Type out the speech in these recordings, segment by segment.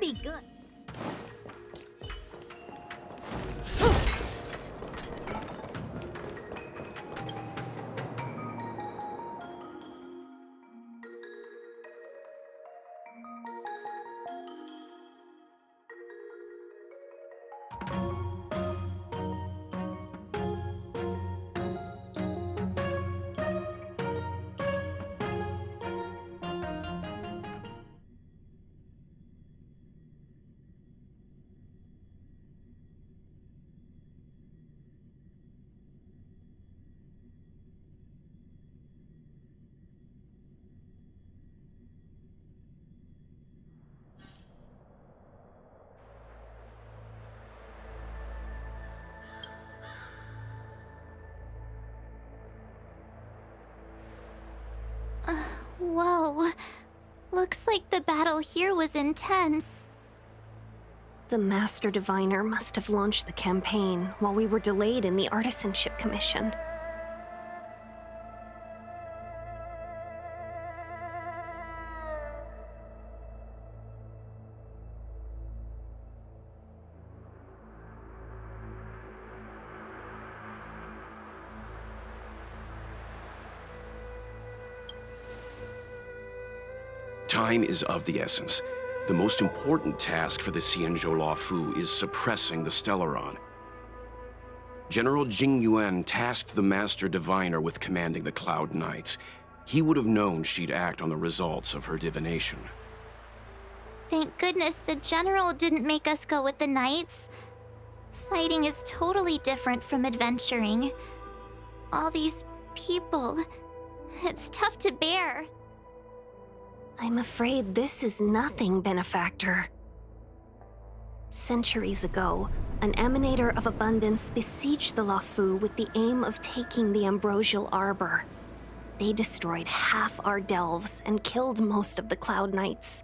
be good. Whoa. Looks like the battle here was intense. The Master Diviner must have launched the campaign while we were delayed in the Artisanship Commission. Time is of the essence. The most important task for the Xianzhou Luofu is suppressing the Stellaron. General Jing Yuan tasked the Master Diviner with commanding the Cloud Knights. He would have known she'd act on the results of her divination. Thank goodness the General didn't make us go with the Knights. Fighting is totally different from adventuring. All these people, it's tough to bear. I'm afraid this is nothing, Benefactor. Centuries ago, an Emanator of Abundance besieged the Luofu with the aim of taking the Ambrosial Arbor. They destroyed half our delves and killed most of the Cloud Knights.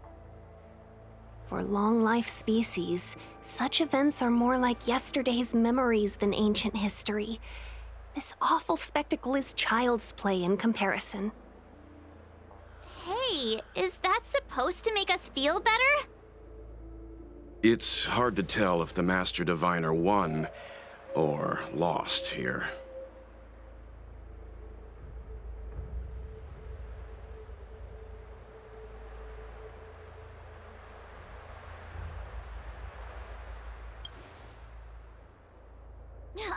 For long-life species, such events are more like yesterday's memories than ancient history. This awful spectacle is child's play in comparison. Hey, is that supposed to make us feel better? It's hard to tell if the Master Diviner won or lost here.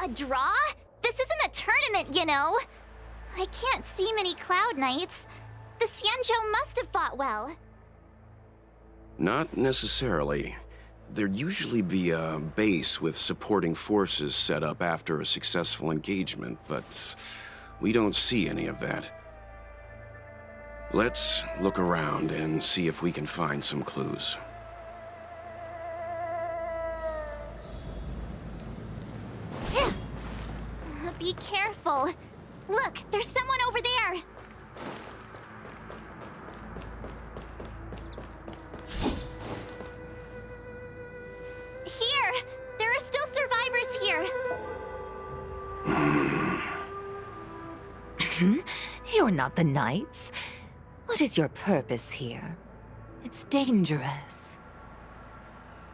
A draw? This isn't a tournament, you know. I can't see many Cloud Knights. The Xianzhou must have fought well. Not necessarily. There'd usually be a base with supporting forces set up after a successful engagement, but we don't see any of that. Let's look around and see if we can find some clues. Be careful. Look, there's someone over there. Here! There are still survivors here. You're not the Knights. What is your purpose here? It's dangerous.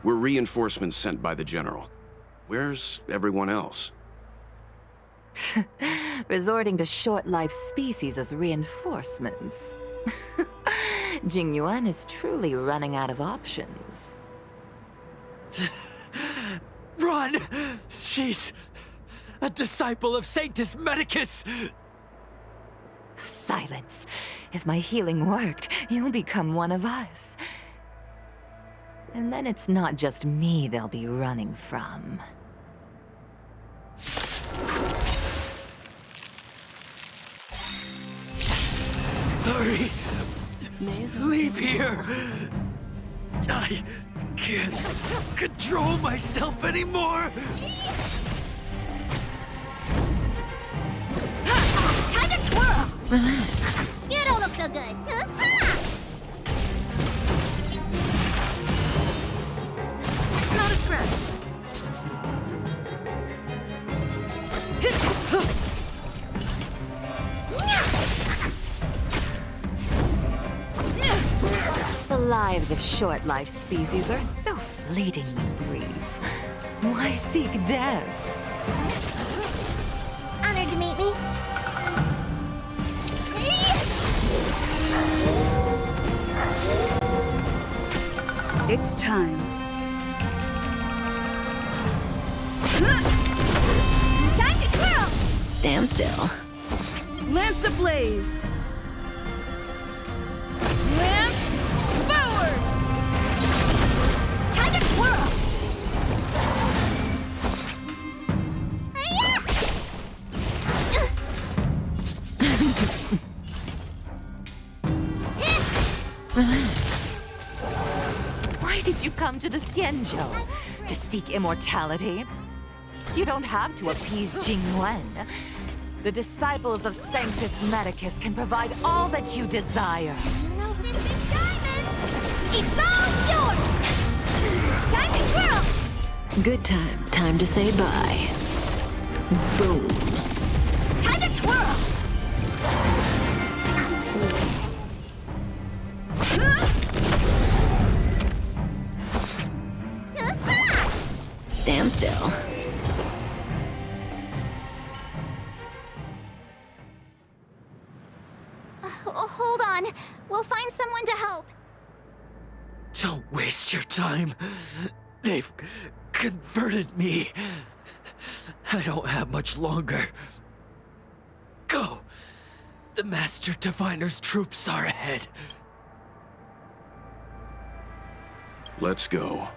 We're reinforcements sent by the General. Where's everyone else? Resorting to short-lived species as reinforcements. Jing Yuan is truly running out of options. Run! She's a disciple of Sanctus Medicus! Silence. If my healing worked, you'll become one of us. And then it's not just me they'll be running from. Hurry! Leave here! I can't control myself anymore! Time to twirl! Relax. You don't look so good. Not a scratch. The lives of short-life species are so fleetingly brief. Why seek death? Honored to meet me. It's time. Time to twirl! Stand still. Lance ablaze! Lance forward! Time to twirl! Relax. Why did you come to the Xianzhou? To seek immortality? You don't have to appease Jingyuan. The disciples of Sanctus Medicus can provide all that you desire. It's all yours! Time to twirl! Good time. Time to say bye. Boom. Time to twirl! Stand still. Hold on. We'll find someone to help. Don't waste your time. They've converted me. I don't have much longer. Go! The Master Diviner's troops are ahead. Let's go.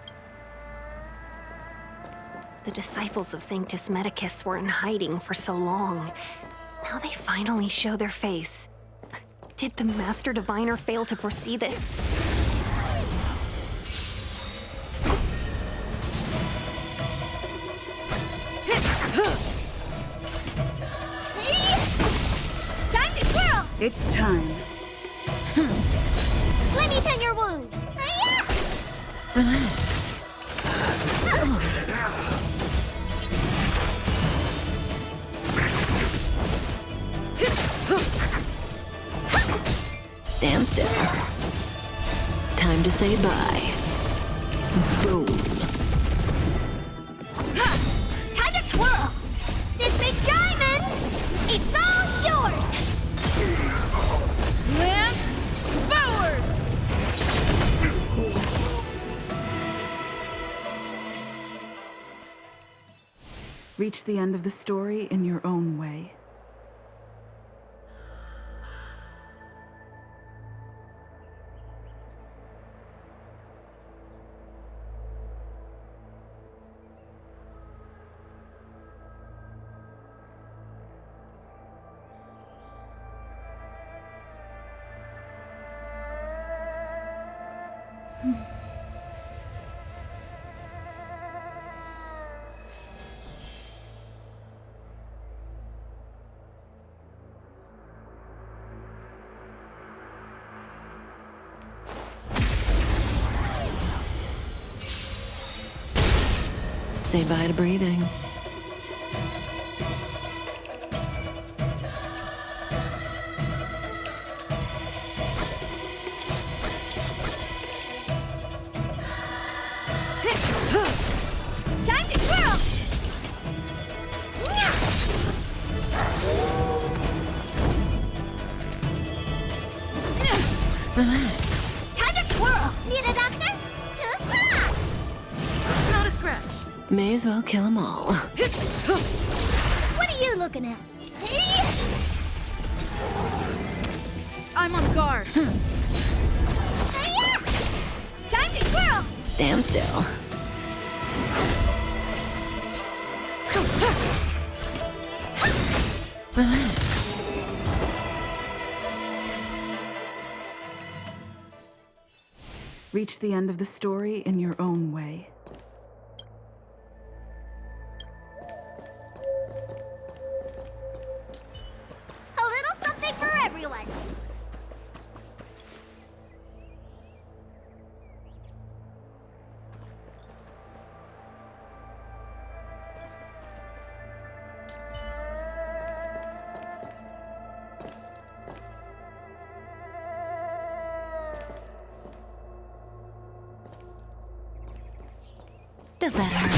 The disciples of Sanctus Medicus were in hiding for so long. Now they finally show their face. Did the Master Diviner fail to foresee this? Time to twirl! It's time. Let me tend your wounds. Relax. Stand still. Time to say bye. Boom. Time to twirl! This big diamond! It's all yours! Lance forward! Reach the end of the story in your own way. Say bye to breathing. Time to twirl! Relax. Time to twirl! Need a doctor? Not a scratch. May as well kill them all. What are you looking at? I'm on guard. Time to twirl! Stand still. Relax. Reach the end of the story in your own way. A little something for everyone. Does that hurt?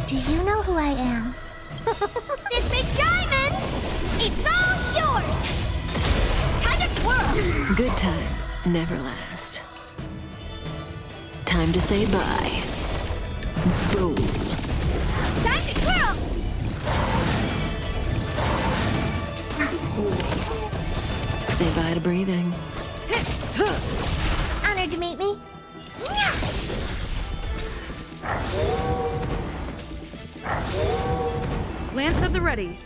Do you know who I am? This big diamond! It's all yours! Time to twirl! Good times never last. Time to say bye. Boom. Time to twirl! Say bye to breathing. Honored to meet me. Lance at the ready.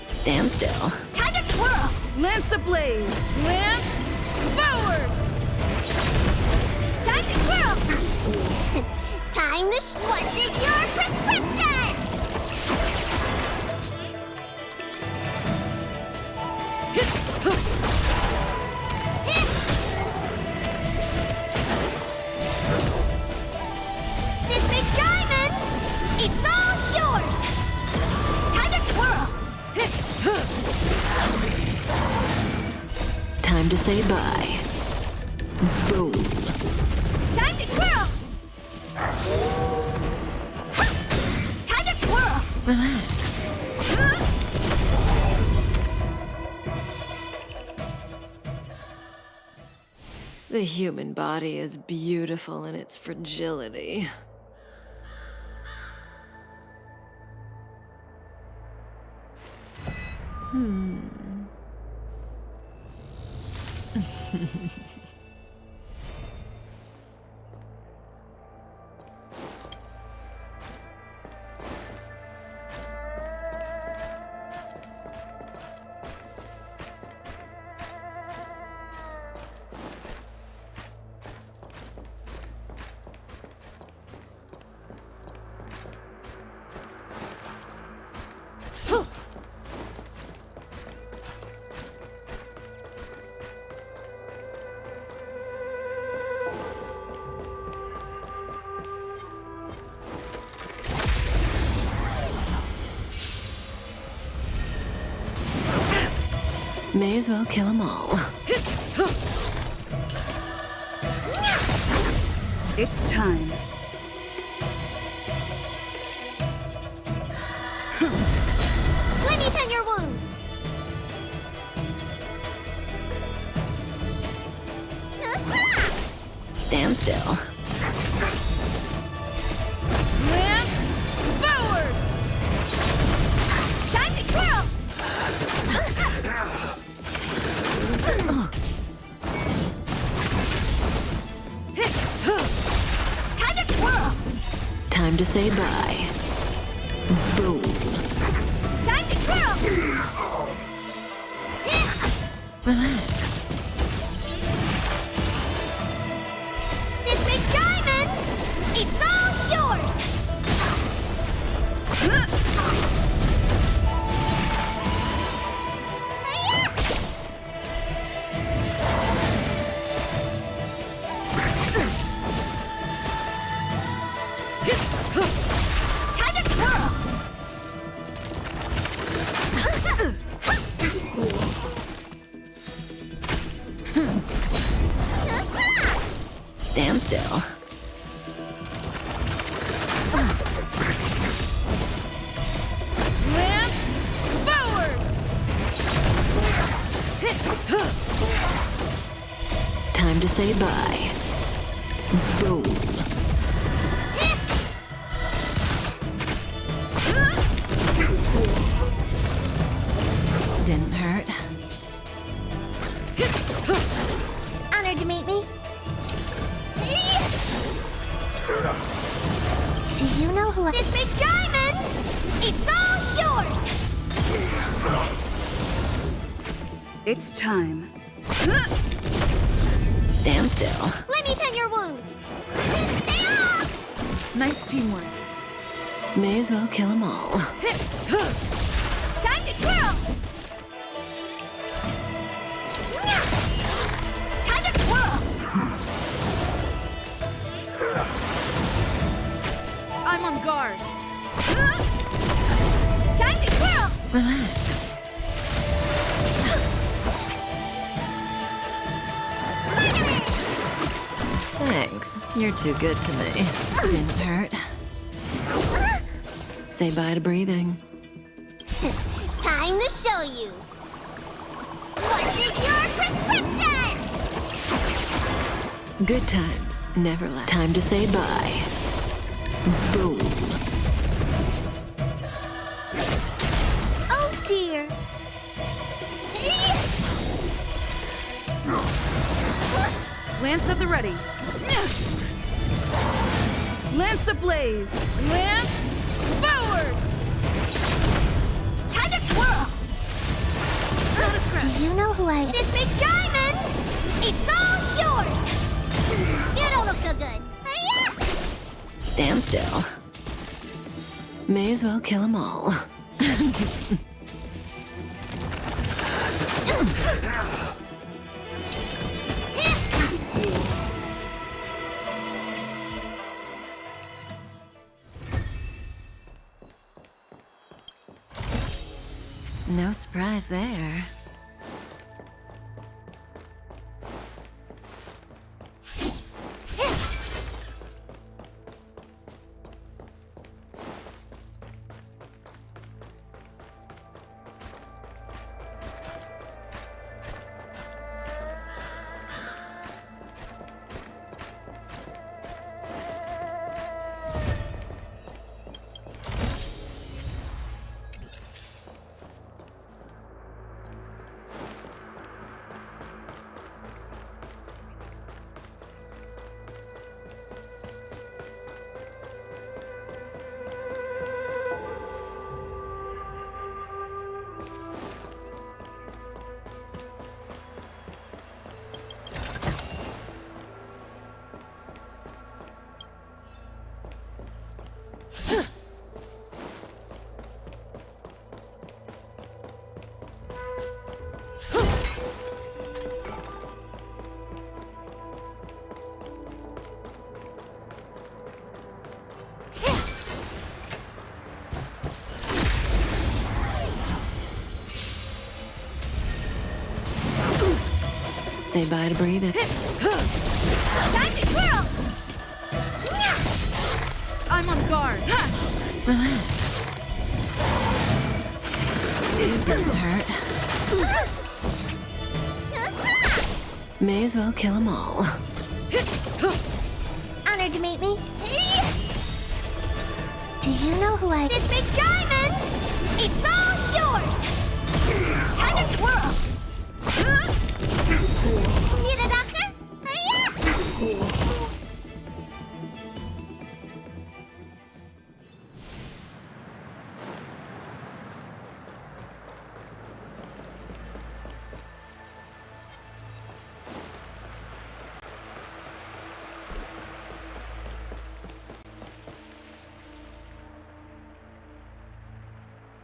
Stand still. Time to twirl! Lance ablaze. Lance forward. Time to twirl! Time to what's in your prescription! This big diamond! It's all yours! Time to twirl! Time to say bye. Boom. Time to twirl! Time to twirl! Relax. The human body is beautiful in its fragility. May as well kill them all. It's time. Let me tend your wounds! Stand still. Lance forward. Time to twirl! Time to twirl! Time to say bye. Boom. Time to twirl! Relax. This big diamond! It's all yours! Time to twirl! Stand still. Lance forward. Time to say bye. Boom. Didn't hurt. Honored to meet me. Do you know who I... This big diamond! It's all yours! It's time. Stand still. Let me tend your wounds! Nice teamwork. May as well kill them all. Time to twirl! Time to twirl! I'm on guard. Relax. Thanks. You're too good to me. Didn't hurt. Say bye to breathing. Time to show you. What's in your prescription? Good times never last. Time to say bye. Boom. Oh dear. Lance at the ready. Lance ablaze. Lance forward. Time to twirl. Do you know who I am? This big diamond! It's all yours! You don't look so good. Hi-ya! Stand still. May as well kill them all. No surprise there. Say bye to breathing. Time to twirl! I'm on guard. Relax. It doesn't hurt. May as well kill them all. Honored to meet me. Do you know who I... This big diamond! It's all yours! Time to twirl! Need a doctor? Hi-ya!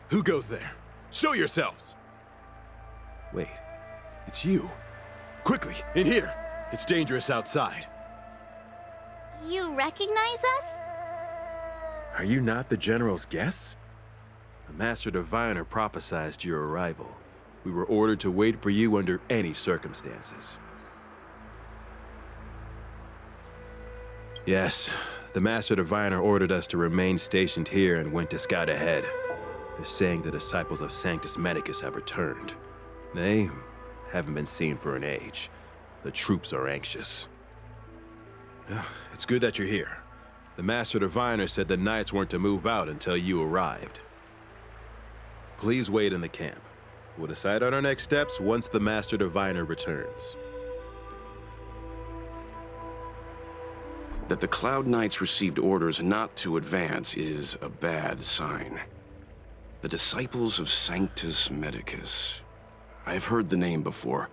Who goes there? Show yourselves! Wait, it's you. Quickly, in here! It's dangerous outside. You recognize us? Are you not the General's guests? The Master Diviner prophesied your arrival. We were ordered to wait for you under any circumstances. Yes, the Master Diviner ordered us to remain stationed here and went to scout ahead. They're saying the disciples of Sanctus Medicus have returned. They haven't been seen for an age. The troops are anxious. It's good that you're here. The Master Diviner said the Knights weren't to move out until you arrived. Please wait in the camp. We'll decide on our next steps once the Master Diviner returns. That the Cloud Knights received orders not to advance is a bad sign. The Disciples of Sanctus Medicus. I've heard the name before.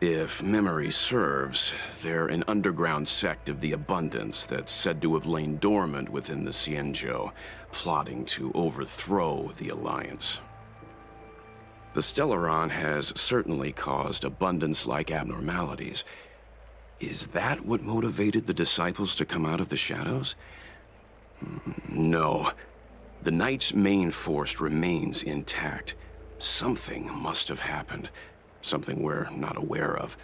If memory serves, they're an underground sect of the Abundance that's said to have lain dormant within the Xianzhou, plotting to overthrow the Alliance. The Stellaron has certainly caused Abundance-like abnormalities. Is that what motivated the Disciples to come out of the shadows? No. The Knight's main force remains intact. Something must have happened. Something we're not aware of.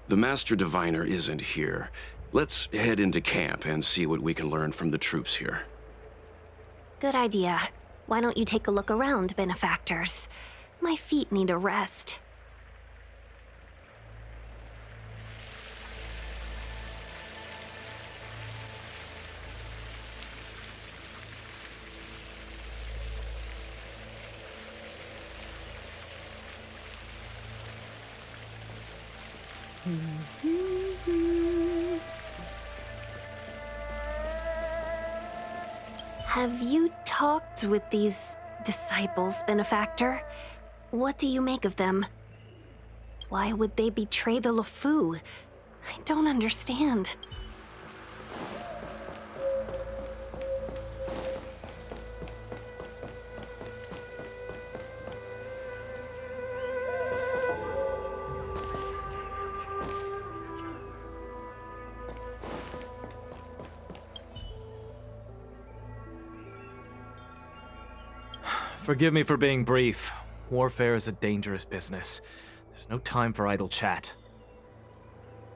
The Master Diviner isn't here. Let's head into camp and see what we can learn from the troops here. Good idea. Why don't you take a look around, benefactors? My feet need a rest. Have you talked with these disciples, benefactor? What do you make of them? Why would they betray the LeFou? I don't understand. Forgive me for being brief. Warfare is a dangerous business. There's no time for idle chat.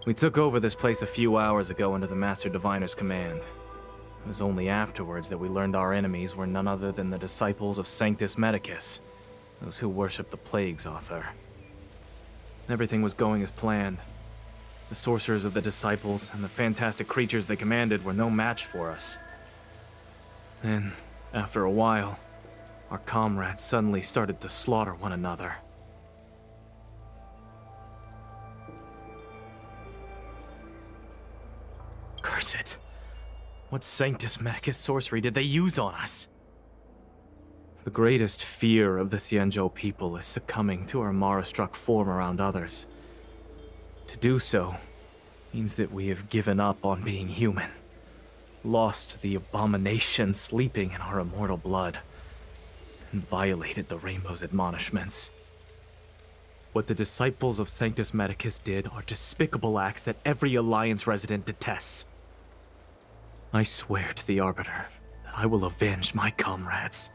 We took over this place a few hours ago under the Master Diviner's command. It was only afterwards that we learned our enemies were none other than the disciples of Sanctus Medicus, those who worship the Plague's author. Everything was going as planned. The sorcerers of the disciples and the fantastic creatures they commanded were no match for us. And after a while, our comrades suddenly started to slaughter one another. Curse it. What Sanctus Medicus sorcery did they use on us? The greatest fear of the Xianzhou people is succumbing to our Mara-struck form around others. To do so means that we have given up on being human, lost the abomination sleeping in our immortal blood, and violated the Rainbow's admonishments. What the disciples of Sanctus Medicus did are despicable acts that every Alliance resident detests. I swear to the Arbiter that I will avenge my comrades.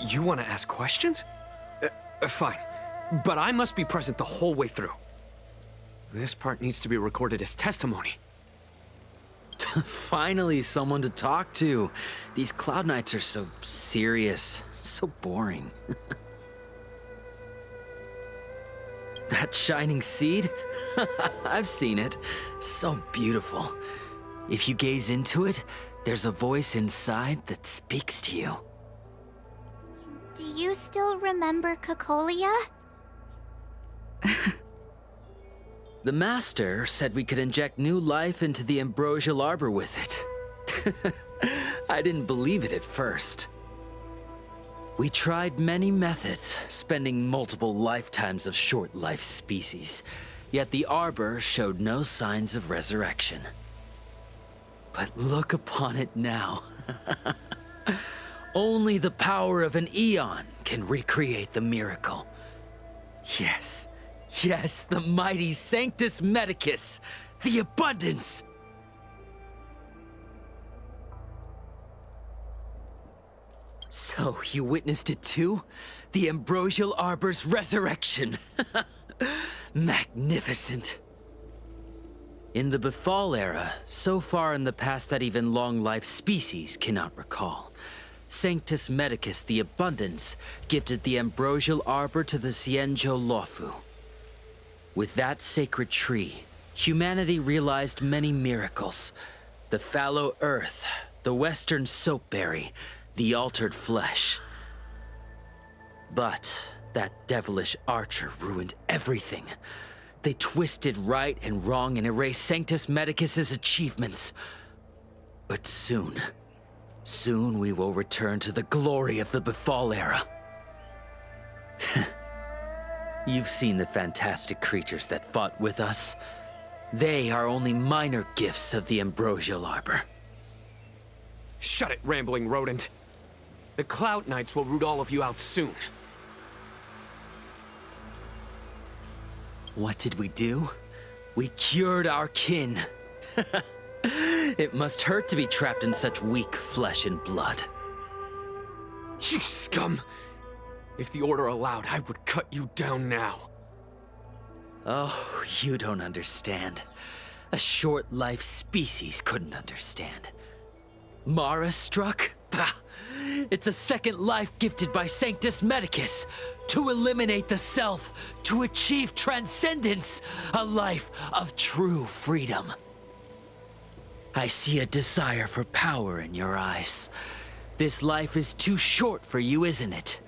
You want to ask questions? Fine. But I must be present the whole way through. This part needs to be recorded as testimony. Finally, someone to talk to. These Cloud Knights are so serious, so boring. That shining seed? I've seen it. So beautiful. If you gaze into it, there's a voice inside that speaks to you. Do you still remember Cocolia? The Master said we could inject new life into the Ambrosial Arbor with it. I didn't believe it at first. We tried many methods, spending multiple lifetimes of short-life species, yet the Arbor showed no signs of resurrection. But look upon it now. Only the power of an eon can recreate the miracle. Yes, yes, the mighty Sanctus Medicus, the abundance. So, you witnessed it too? The Ambrosial Arbor's resurrection. Magnificent. In the Befall era, so far in the past that even long-life species cannot recall, Sanctus Medicus the Abundance gifted the Ambrosial Arbor to the Xianzhou LeFou. With that sacred tree, humanity realized many miracles. The fallow earth, the western soapberry, the altered flesh. But that devilish archer ruined everything. They twisted right and wrong and erased Sanctus Medicus's achievements. But soon we will return to the glory of the Befall era. You've seen the fantastic creatures that fought with us. They are only minor gifts of the Ambrosial Arbor. Shut it, rambling rodent. The Cloud Knights will root all of you out soon. What did we do? We cured our kin. It must hurt to be trapped in such weak flesh and blood. You scum! If the Order allowed, I would cut you down now. Oh, you don't understand. A short-life species couldn't understand. Mara struck? Bah! It's a second life gifted by Sanctus Medicus to eliminate the self, to achieve transcendence, a life of true freedom. I see a desire for power in your eyes. This life is too short for you, isn't it?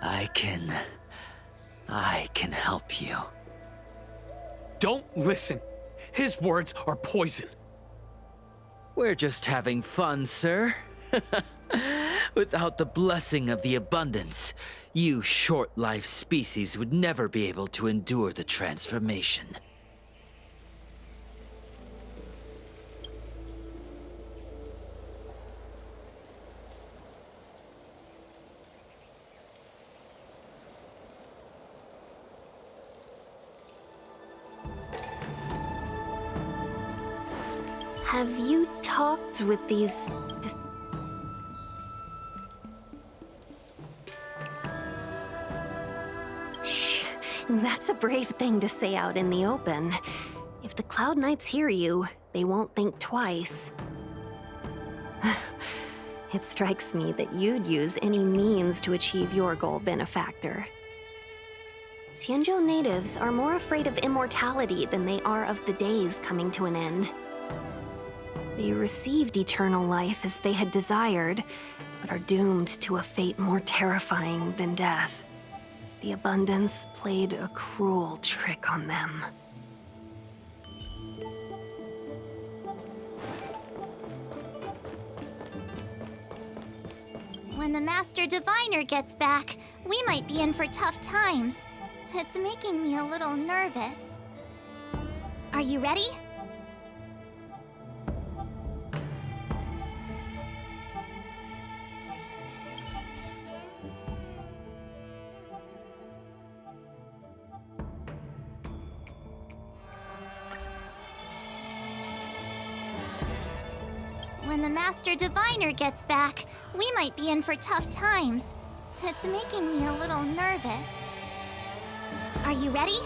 I can help you. Don't listen. His words are poison. We're just having fun, sir. Without the blessing of the abundance, you short-life species would never be able to endure the transformation. Have you talked with these... Shh. That's a brave thing to say out in the open. If the Cloud Knights hear you, they won't think twice. It strikes me that you'd use any means to achieve your goal, Benefactor. Xianzhou natives are more afraid of immortality than they are of the days coming to an end. They received eternal life as they had desired, but are doomed to a fate more terrifying than death. The abundance played a cruel trick on them. When the Master Diviner gets back, we might be in for tough times. It's making me a little nervous. Are you ready? When the Master Diviner gets back, we might be in for tough times. It's making me a little nervous. Are you ready?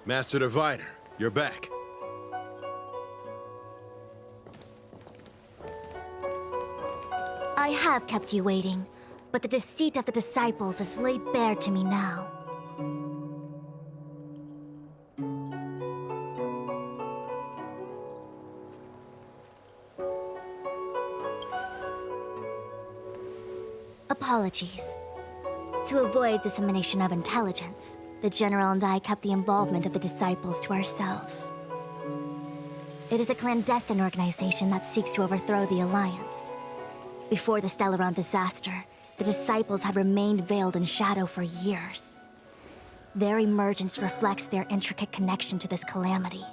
Master Diviner, you're back. I have kept you waiting, but the deceit of the disciples is laid bare to me now. Apologies. To avoid dissemination of intelligence, the General and I kept the involvement of the disciples to ourselves. It is a clandestine organization that seeks to overthrow the Alliance. Before the Stellaron disaster, the disciples had remained veiled in shadow for years. Their emergence reflects their intricate connection to this calamity.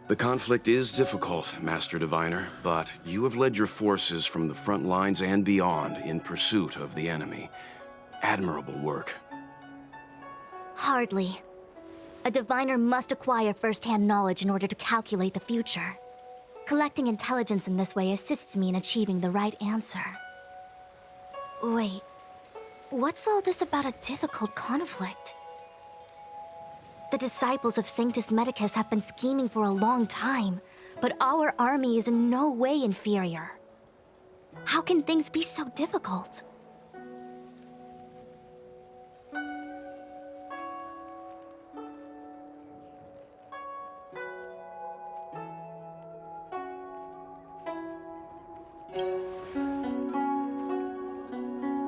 The conflict is difficult, Master Diviner, but you have led your forces from the front lines and beyond in pursuit of the enemy. Admirable work. Hardly. A diviner must acquire first-hand knowledge in order to calculate the future. Collecting intelligence in this way assists me in achieving the right answer. Wait, what's all this about a difficult conflict? The disciples of Sanctus Medicus have been scheming for a long time, but our army is in no way inferior. How can things be so difficult?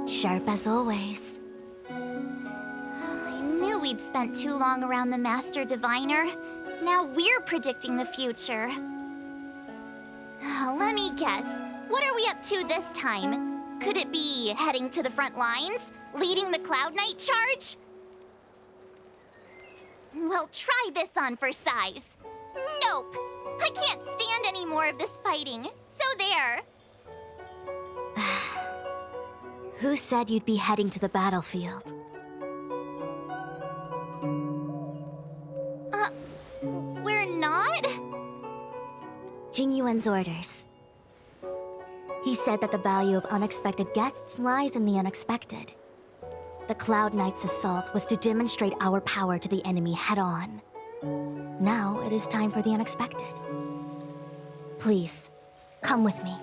Sharp as always. I knew we'd spent too long around the Master Diviner. Now we're predicting the future. Let me guess. What are we up to this time? Could it be heading to the front lines? Leading the Cloud Knight charge? Well, try this on for size. Nope! I can't stand any more of this fighting. So there. Who said you'd be heading to the battlefield? We're not? Jing Yuan's orders. He said that the value of unexpected guests lies in the unexpected. The Cloud Knight's assault was to demonstrate our power to the enemy head-on. Now it is time for the unexpected. Please, come with me.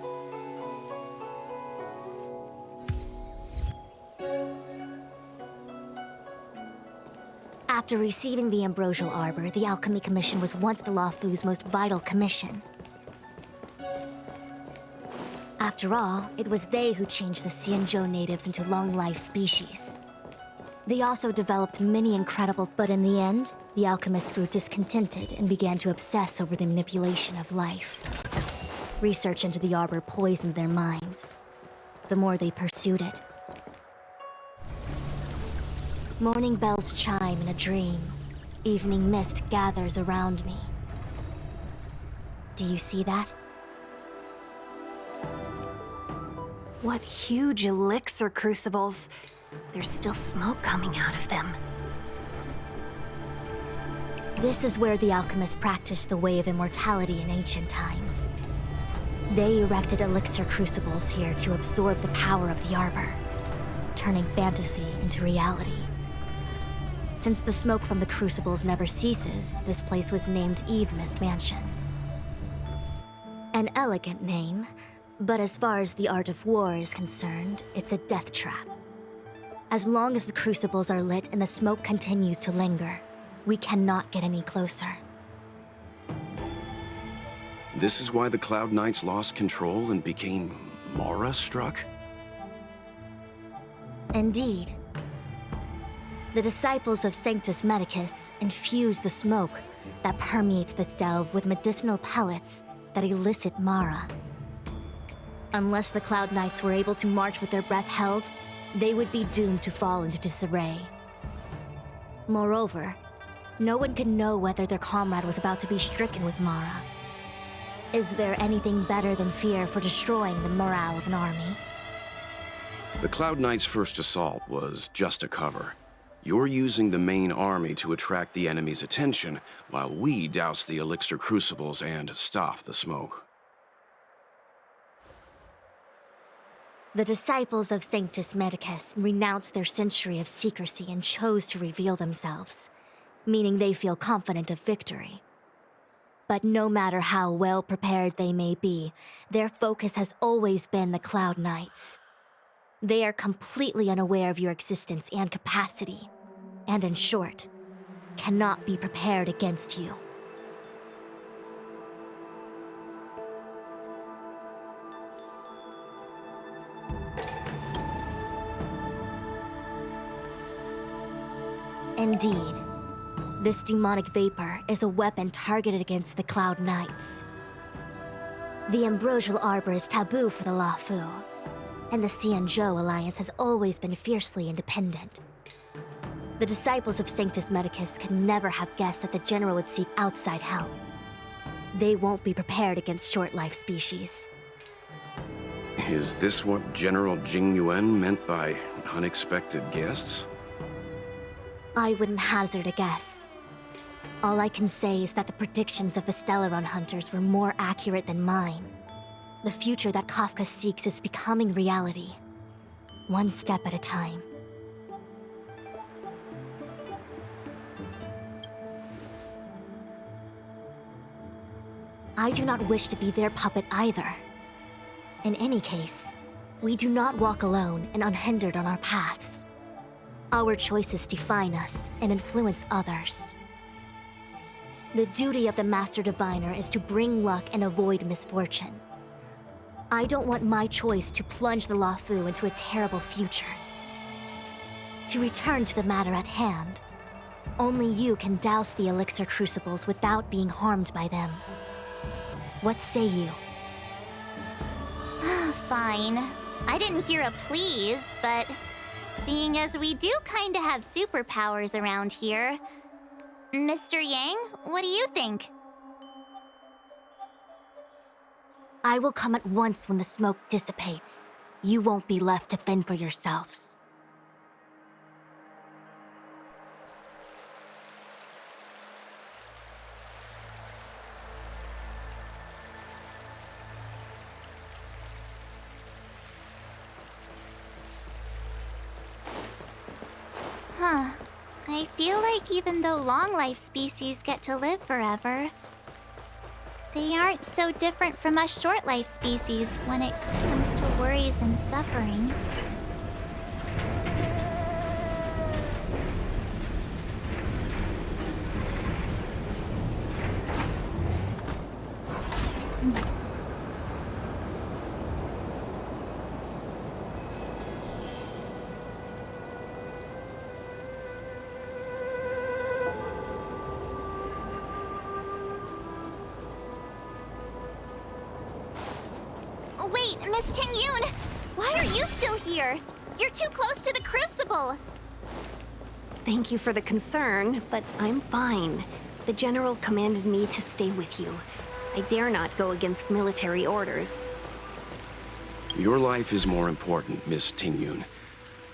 After receiving the Ambrosial Arbor, the Alchemy Commission was once the Luofu's most vital commission. After all, it was they who changed the Xianzhou natives into long-life species. They also developed many incredible, but in the end, the alchemists grew discontented and began to obsess over the manipulation of life. Research into the Arbor poisoned their minds. The more they pursued it. Morning bells chime in a dream. Evening mist gathers around me. Do you see that? What huge elixir crucibles. There's still smoke coming out of them. This is where the alchemists practiced the way of immortality in ancient times. They erected elixir crucibles here to absorb the power of the Arbor, turning fantasy into reality. Since the smoke from the crucibles never ceases, this place was named Eve Mist Mansion. An elegant name, but as far as the art of war is concerned, it's a death trap. As long as the crucibles are lit and the smoke continues to linger, we cannot get any closer. This is why the Cloud Knights lost control and became Mara-struck? Indeed. The disciples of Sanctus Medicus infuse the smoke that permeates this delve with medicinal pellets that elicit Mara. Unless the Cloud Knights were able to march with their breath held, they would be doomed to fall into disarray. Moreover, no one could know whether their comrade was about to be stricken with Mara. Is there anything better than fear for destroying the morale of an army? The Cloud Knights' first assault was just a cover. You're using the main army to attract the enemy's attention, while we douse the elixir crucibles and stop the smoke. The disciples of Sanctus Medicus renounced their century of secrecy and chose to reveal themselves, meaning they feel confident of victory. But no matter how well prepared they may be, their focus has always been the Cloud Knights. They are completely unaware of your existence and capacity, and in short, cannot be prepared against you. Indeed, this demonic vapor is a weapon targeted against the Cloud Knights. The Ambrosial Arbor is taboo for the Luofu, and the Xianzhou Alliance has always been fiercely independent. The disciples of Sanctus Medicus could never have guessed that the General would seek outside help. They won't be prepared against short-life species. Is this what General Jing Yuan meant by unexpected guests? I wouldn't hazard a guess. All I can say is that the predictions of the Stellaron hunters were more accurate than mine. The future that Kafka seeks is becoming reality, one step at a time. I do not wish to be their puppet either. In any case, we do not walk alone and unhindered on our paths. Our choices define us and influence others. The duty of the Master Diviner is to bring luck and avoid misfortune. I don't want my choice to plunge the Luofu into a terrible future. To return to the matter at hand, only you can douse the elixir crucibles without being harmed by them. What say you? Fine. I didn't hear a please, but seeing as we do kinda have superpowers around here, Mr. Yang, what do you think? I will come at once when the smoke dissipates. You won't be left to fend for yourselves. Huh. I feel like even though long-life species get to live forever, they aren't so different from us short-life species when it comes to worries and suffering. Wait, Miss Ting-Yun! Why are you still here? You're too close to the Crucible! Thank you for the concern, but I'm fine. The General commanded me to stay with you. I dare not go against military orders. Your life is more important, Miss Ting-Yun.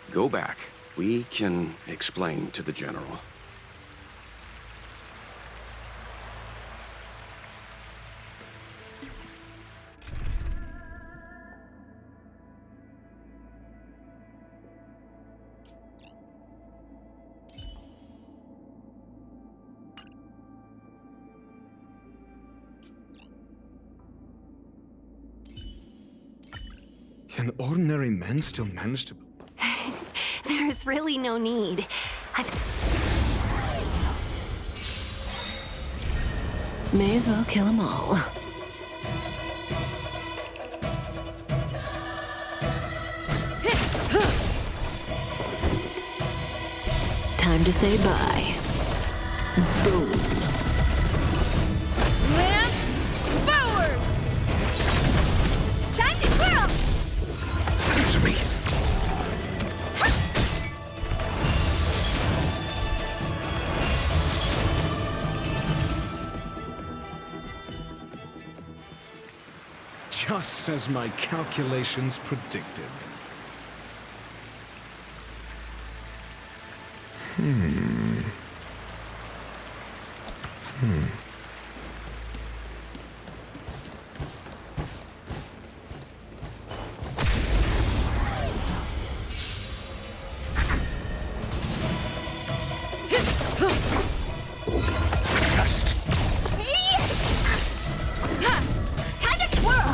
Go back. We can explain to the General. Can ordinary men still manage to... There's really no need. May as well kill them all. Time to say bye. Boom. Lance forward! Time to twirl! Answer me! Just as my calculations predicted. Test. Time to twirl!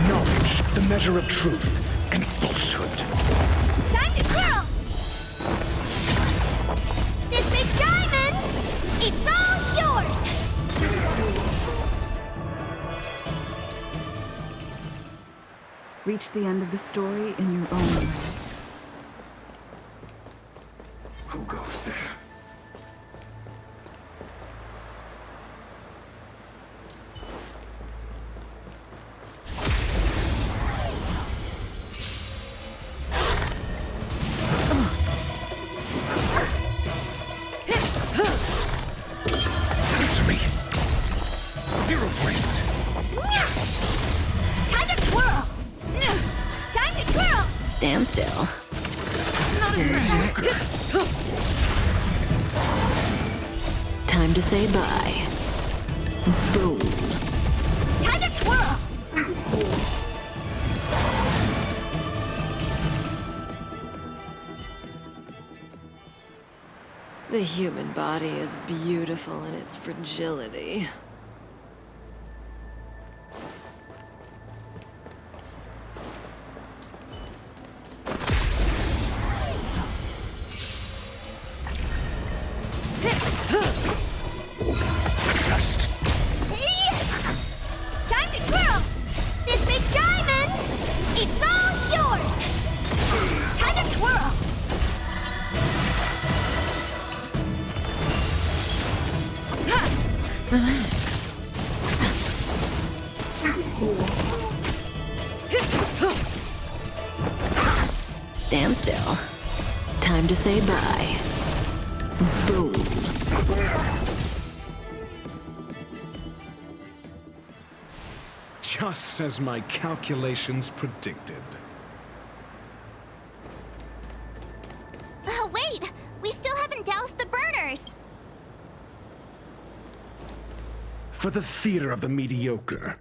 Knowledge, the measure of truth and falsehood. Time to twirl! This big diamond! It's all yours! Reach the end of the story in your own way. Who goes there? Answer me. 0 points. Time to twirl! Time to twirl! Stand still. Time to say bye. Boom. Time to twirl! The human body is beautiful in its fragility. Test. Time to twirl! This big diamond, it's all yours! Time to twirl! Relax. Stand still. Time to say bye. Boom. Just as my calculations predicted. Wait! We still haven't doused the burners! For the theater of the mediocre.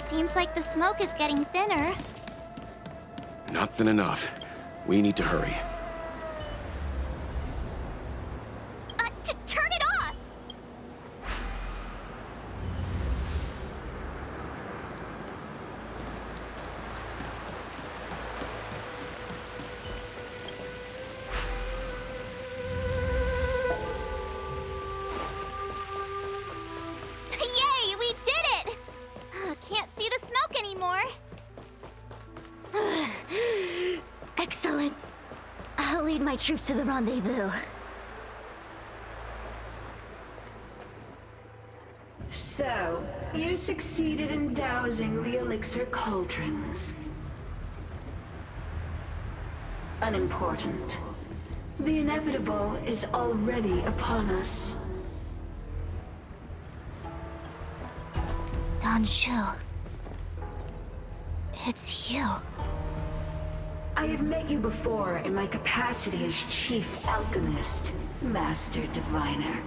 Seems like the smoke is getting thinner. Not thin enough. We need to hurry. Turn it off! Yay, we did it! Can't see the smoke anymore. Excellent. I'll lead my troops to the rendezvous. So, you succeeded in dousing the elixir cauldrons. Unimportant. The inevitable is already upon us. Danshu. It's you. I have met you before in my capacity as Chief Alchemist, Master Diviner.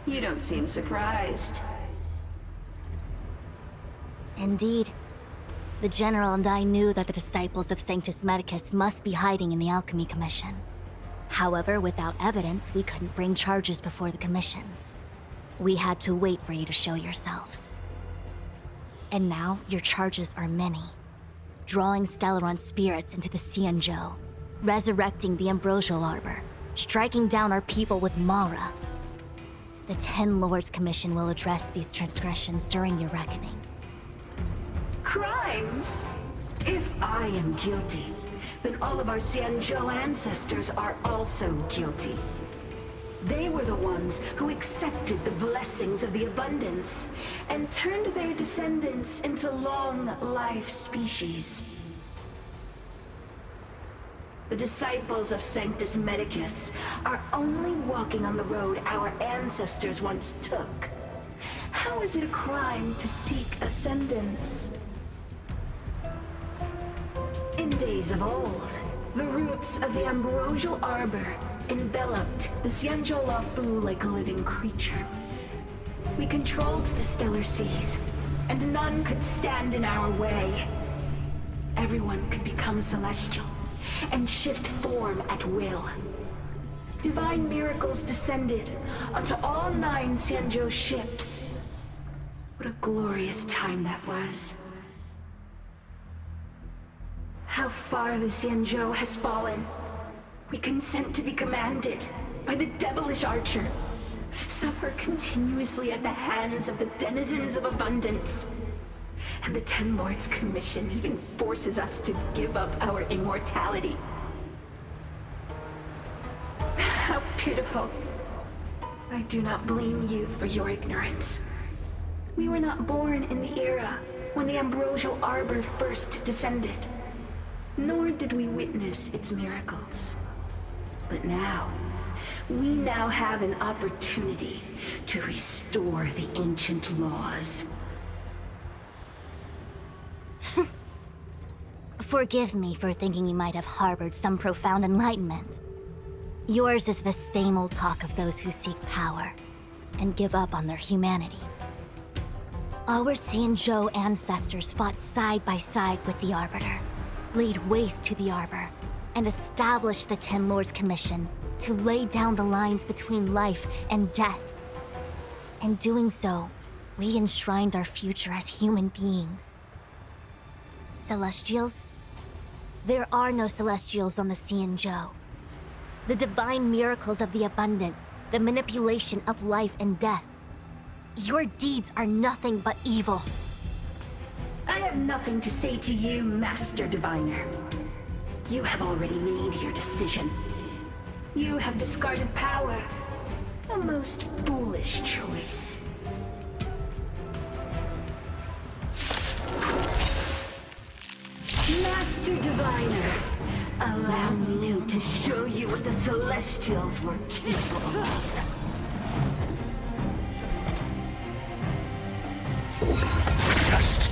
You don't seem surprised. Indeed. The General and I knew that the disciples of Sanctus Medicus must be hiding in the Alchemy Commission. However, without evidence, we couldn't bring charges before the commissions. We had to wait for you to show yourselves. And now, your charges are many. Drawing Stellaron spirits into the Xianzhou, resurrecting the Ambrosial Arbor, striking down our people with Mara. The Ten Lords Commission will address these transgressions during your reckoning. Crimes? If I am guilty, then all of our Xianzhou ancestors are also guilty. They were the ones who accepted the blessings of the abundance and turned their descendants into long-life species. The disciples of Sanctus Medicus are only walking on the road our ancestors once took. How is it a crime to seek ascendance? In days of old, the roots of the Ambrosial Arbor enveloped the Xianzhou Lafu like a living creature. We controlled the stellar seas, and none could stand in our way. Everyone could become celestial and shift form at will. Divine miracles descended onto all 9 Xianzhou ships. What a glorious time that was. How far the Xianzhou has fallen. We consent to be commanded by the devilish archer, suffer continuously at the hands of the denizens of abundance. And the Ten Lords Commission even forces us to give up our immortality. How pitiful. I do not blame you for your ignorance. We were not born in the era when the Ambrosial Arbor first descended, nor did we witness its miracles. But now, we now have an opportunity to restore the ancient laws. Forgive me for thinking you might have harbored some profound enlightenment. Yours is the same old talk of those who seek power and give up on their humanity. Our Xianzhou ancestors fought side by side with the Arbiter, laid waste to the Arbor, and established the Ten Lords Commission to lay down the lines between life and death. In doing so, we enshrined our future as human beings. Celestials? There are no Celestials on the Xianzhou. The divine miracles of the abundance, the manipulation of life and death. Your deeds are nothing but evil. I have nothing to say to you, Master Diviner. You have already made your decision. You have discarded power. A most foolish choice. Master Diviner, allow me to show you what the Celestials were capable of. Test.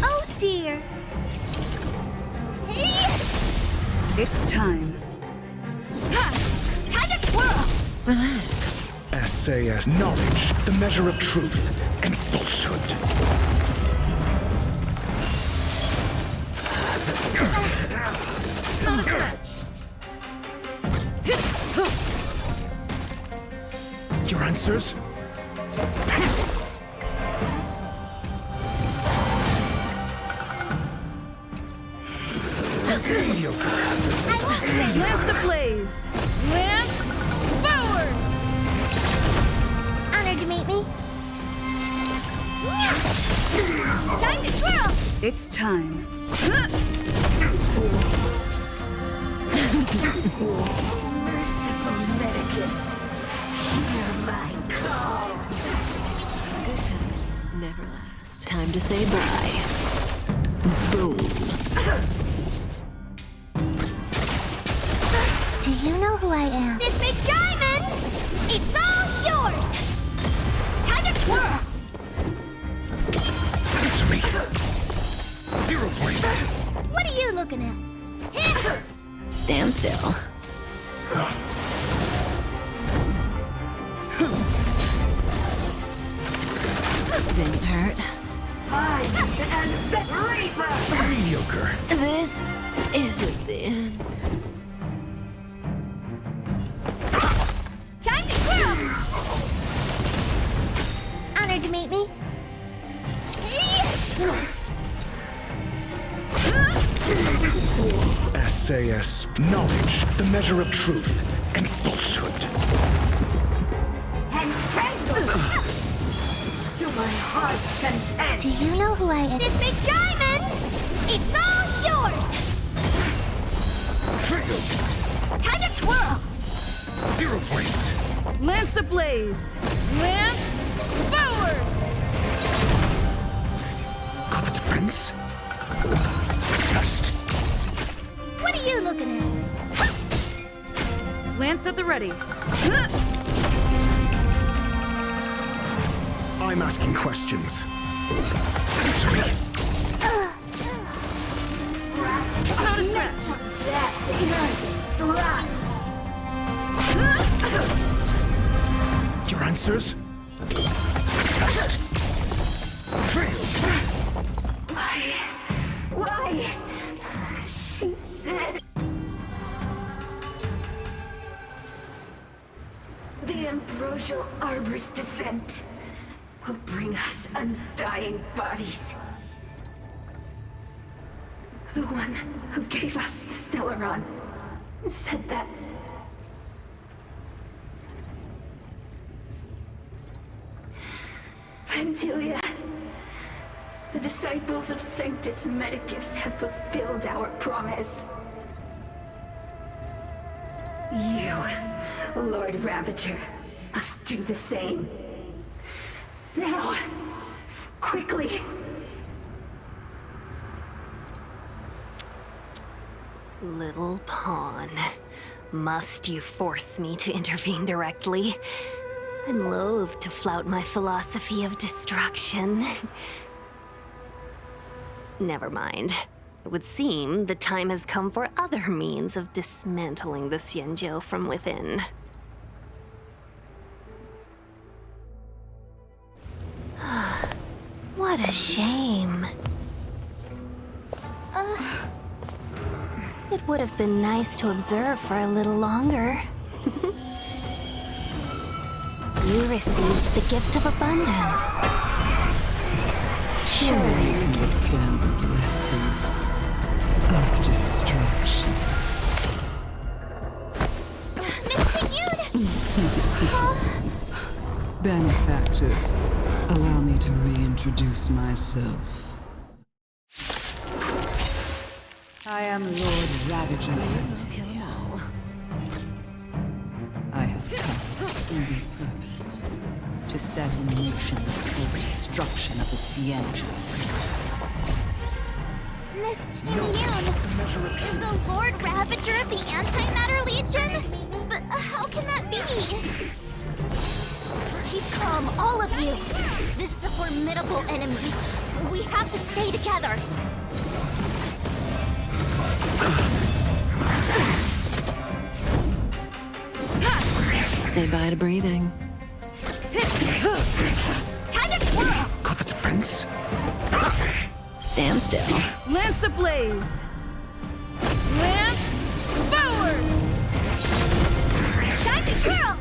Oh dear! It's time. Time to twirl! Relax. SAS knowledge, the measure of truth and falsehood. Your answers? Lance ablaze! Lance forward! Honored to meet me. Time to twirl! It's time. Merciful Medicus, hear my call. Good times never last. Time to say bye. Boom. Do you know who I am? This big diamond! It's all yours! Time to twirl! Answer me. 0 points. What are you looking at? Hit! Stand still. Didn't hurt. Mediocre. This isn't the end. Time to twirl! Honored to meet me. SAS knowledge, the measure of truth and falsehood. Entangled to my heart's content. Do you know who I am? This big diamond! It's all yours! Time to twirl! 0 points. Lance ablaze! Lance forward! Got the defense? Test. What are you looking at? Lance at the ready. I'm asking questions. Answer me. Not a scratch. Your answers? Test. Why? She said... The Ambrosial Arbor's descent will bring us undying bodies. The one who gave us the Stellaron said that. Vantilia, the disciples of Sanctus Medicus have fulfilled our promise. You, Lord Ravager, must do the same. Now, quickly. Little pawn. Must you force me to intervene directly? I'm loath to flout my philosophy of destruction. Never mind. It would seem the time has come for other means of dismantling the Xianzhou from within. What What a shame. It would have been nice to observe for a little longer. You received the gift of abundance. Surely you can withstand the blessing of destruction. Benefactors, allow me to reintroduce myself. I am Lord Ravager Fantilia. I have come with a single purpose: to set in motion the self-destruction of the Xianzhou. Miss Ting-Yun is the Lord Ravager of the Antimatter Legion? But how can that be? Keep calm, all of you. This is a formidable enemy. We have to stay together. Say bye to breathing. Time to twirl! Got the defense? Stand still. Lance ablaze! Lance forward! Time to twirl!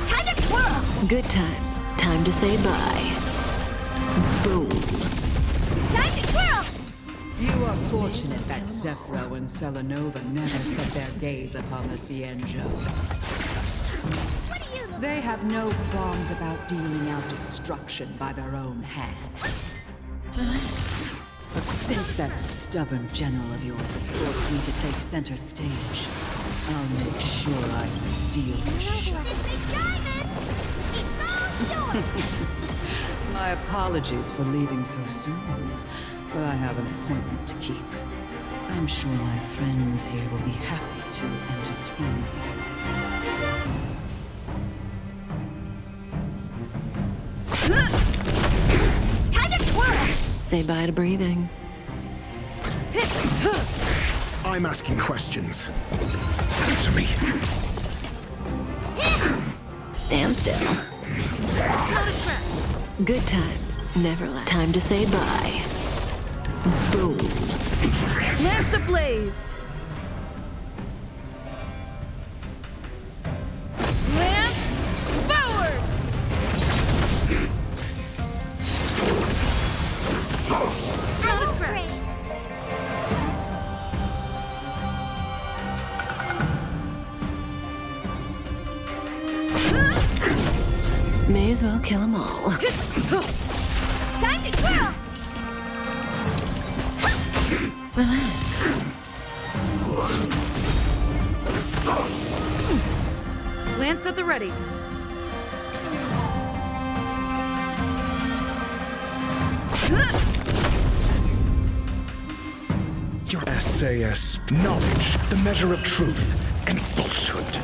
Time to twirl! Good times. Time to say bye. Boom. Time to twirl! You are fortunate that Zephyro and Selenova never set their gaze upon the Xianzhou. They have no qualms about dealing out destruction by their own hand. But since that stubborn general of yours has forced me to take center stage, I'll make sure I steal the show. My apologies for leaving so soon, but I have an appointment to keep. I'm sure my friends here will be happy to entertain you. Time to twirl! Say bye to breathing. I'm asking questions. Answer me. Stand still. Good times never last. Time to say bye. Boom. Lance ablaze! Lance forward! May as well kill them all. Time to twirl! Relax. Lance at the ready. Your SAS. Knowledge, the measure of truth and falsehood.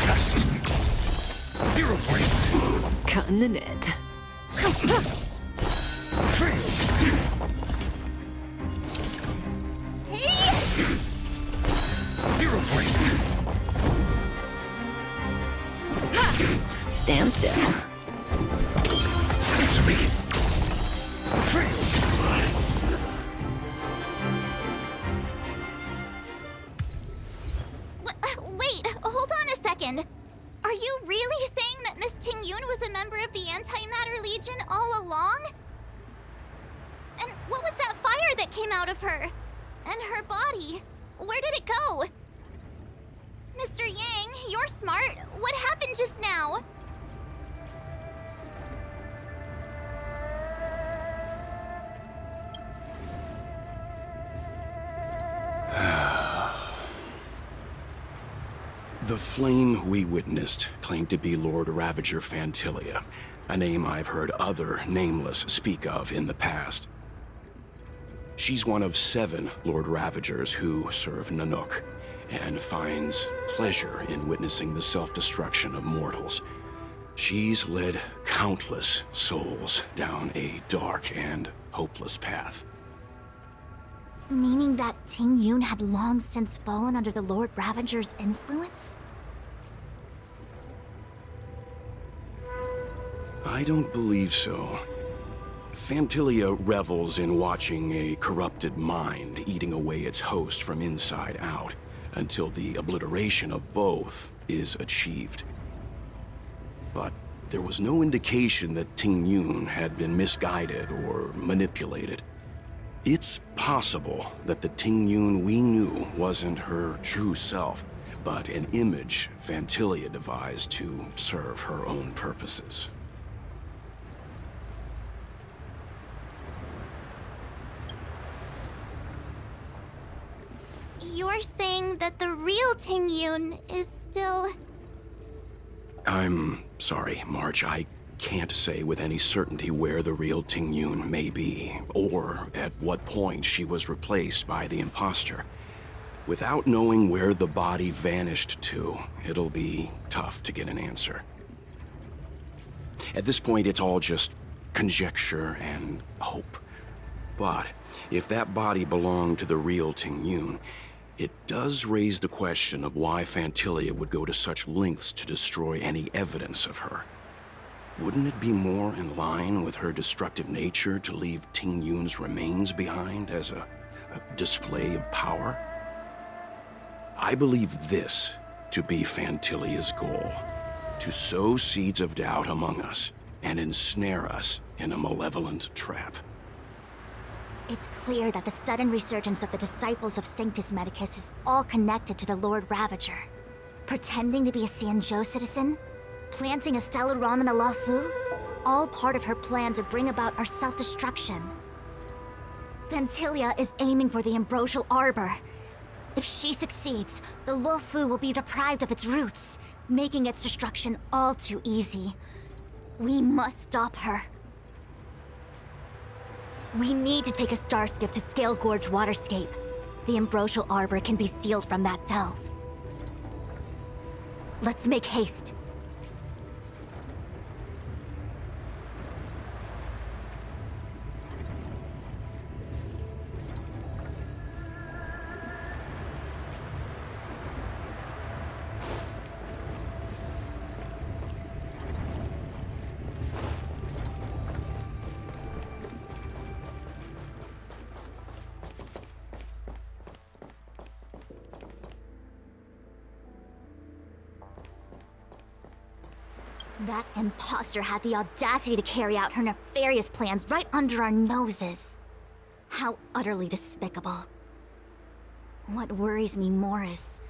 Test. 0 points. Cutting the net. Fail. Hey! 0 points. Stand still. Answer me. Fail. Wait, hold on a second. Are you really saying that Miss Ting-Yun was a member of the Antimatter Legion all along? And what was that fire that came out of her? And her body? Where did it go? Mr. Yang, you're smart. What happened just now? The flame we witnessed claimed to be Lord Ravager Fantilia, a name I've heard other Nameless speak of in the past. She's one of 7 Lord Ravagers who serve Nanook, and finds pleasure in witnessing the self-destruction of mortals. She's led countless souls down a dark and hopeless path. Meaning that Ting Yun had long since fallen under the Lord Ravager's influence? I don't believe so. Phantilia revels in watching a corrupted mind eating away its host from inside out, until the obliteration of both is achieved. But there was no indication that Ting Yun had been misguided or manipulated. It's possible that the Ting Yun we knew wasn't her true self, but an image Phantilia devised to serve her own purposes. You're saying that the real Ting Yun is still... I'm sorry, March. I can't say with any certainty where the real Ting Yun may be, or at what point she was replaced by the imposter. Without knowing where the body vanished to, it'll be tough to get an answer. At this point, it's all just conjecture and hope. But if that body belonged to the real Ting Yun, it does raise the question of why Phantilia would go to such lengths to destroy any evidence of her. Wouldn't it be more in line with her destructive nature to leave Ting Yun's remains behind as a display of power? I believe this to be Phantilia's goal: to sow seeds of doubt among us and ensnare us in a malevolent trap. It's clear that the sudden resurgence of the disciples of Sanctus Medicus is all connected to the Lord Ravager. Pretending to be a Xianzhou citizen, planting a Stellaron in the Luofu, all part of her plan to bring about our self-destruction. Phantilia is aiming for the Ambrosial Arbor. If she succeeds, the Luofu will be deprived of its roots, making its destruction all too easy. We must stop her. We need to take a star skiff to Scale Gorge Waterscape. The Ambrosial Arbor can be sealed from that delve. Let's make haste. That imposter had the audacity to carry out her nefarious plans right under our noses. How utterly despicable. What worries me more is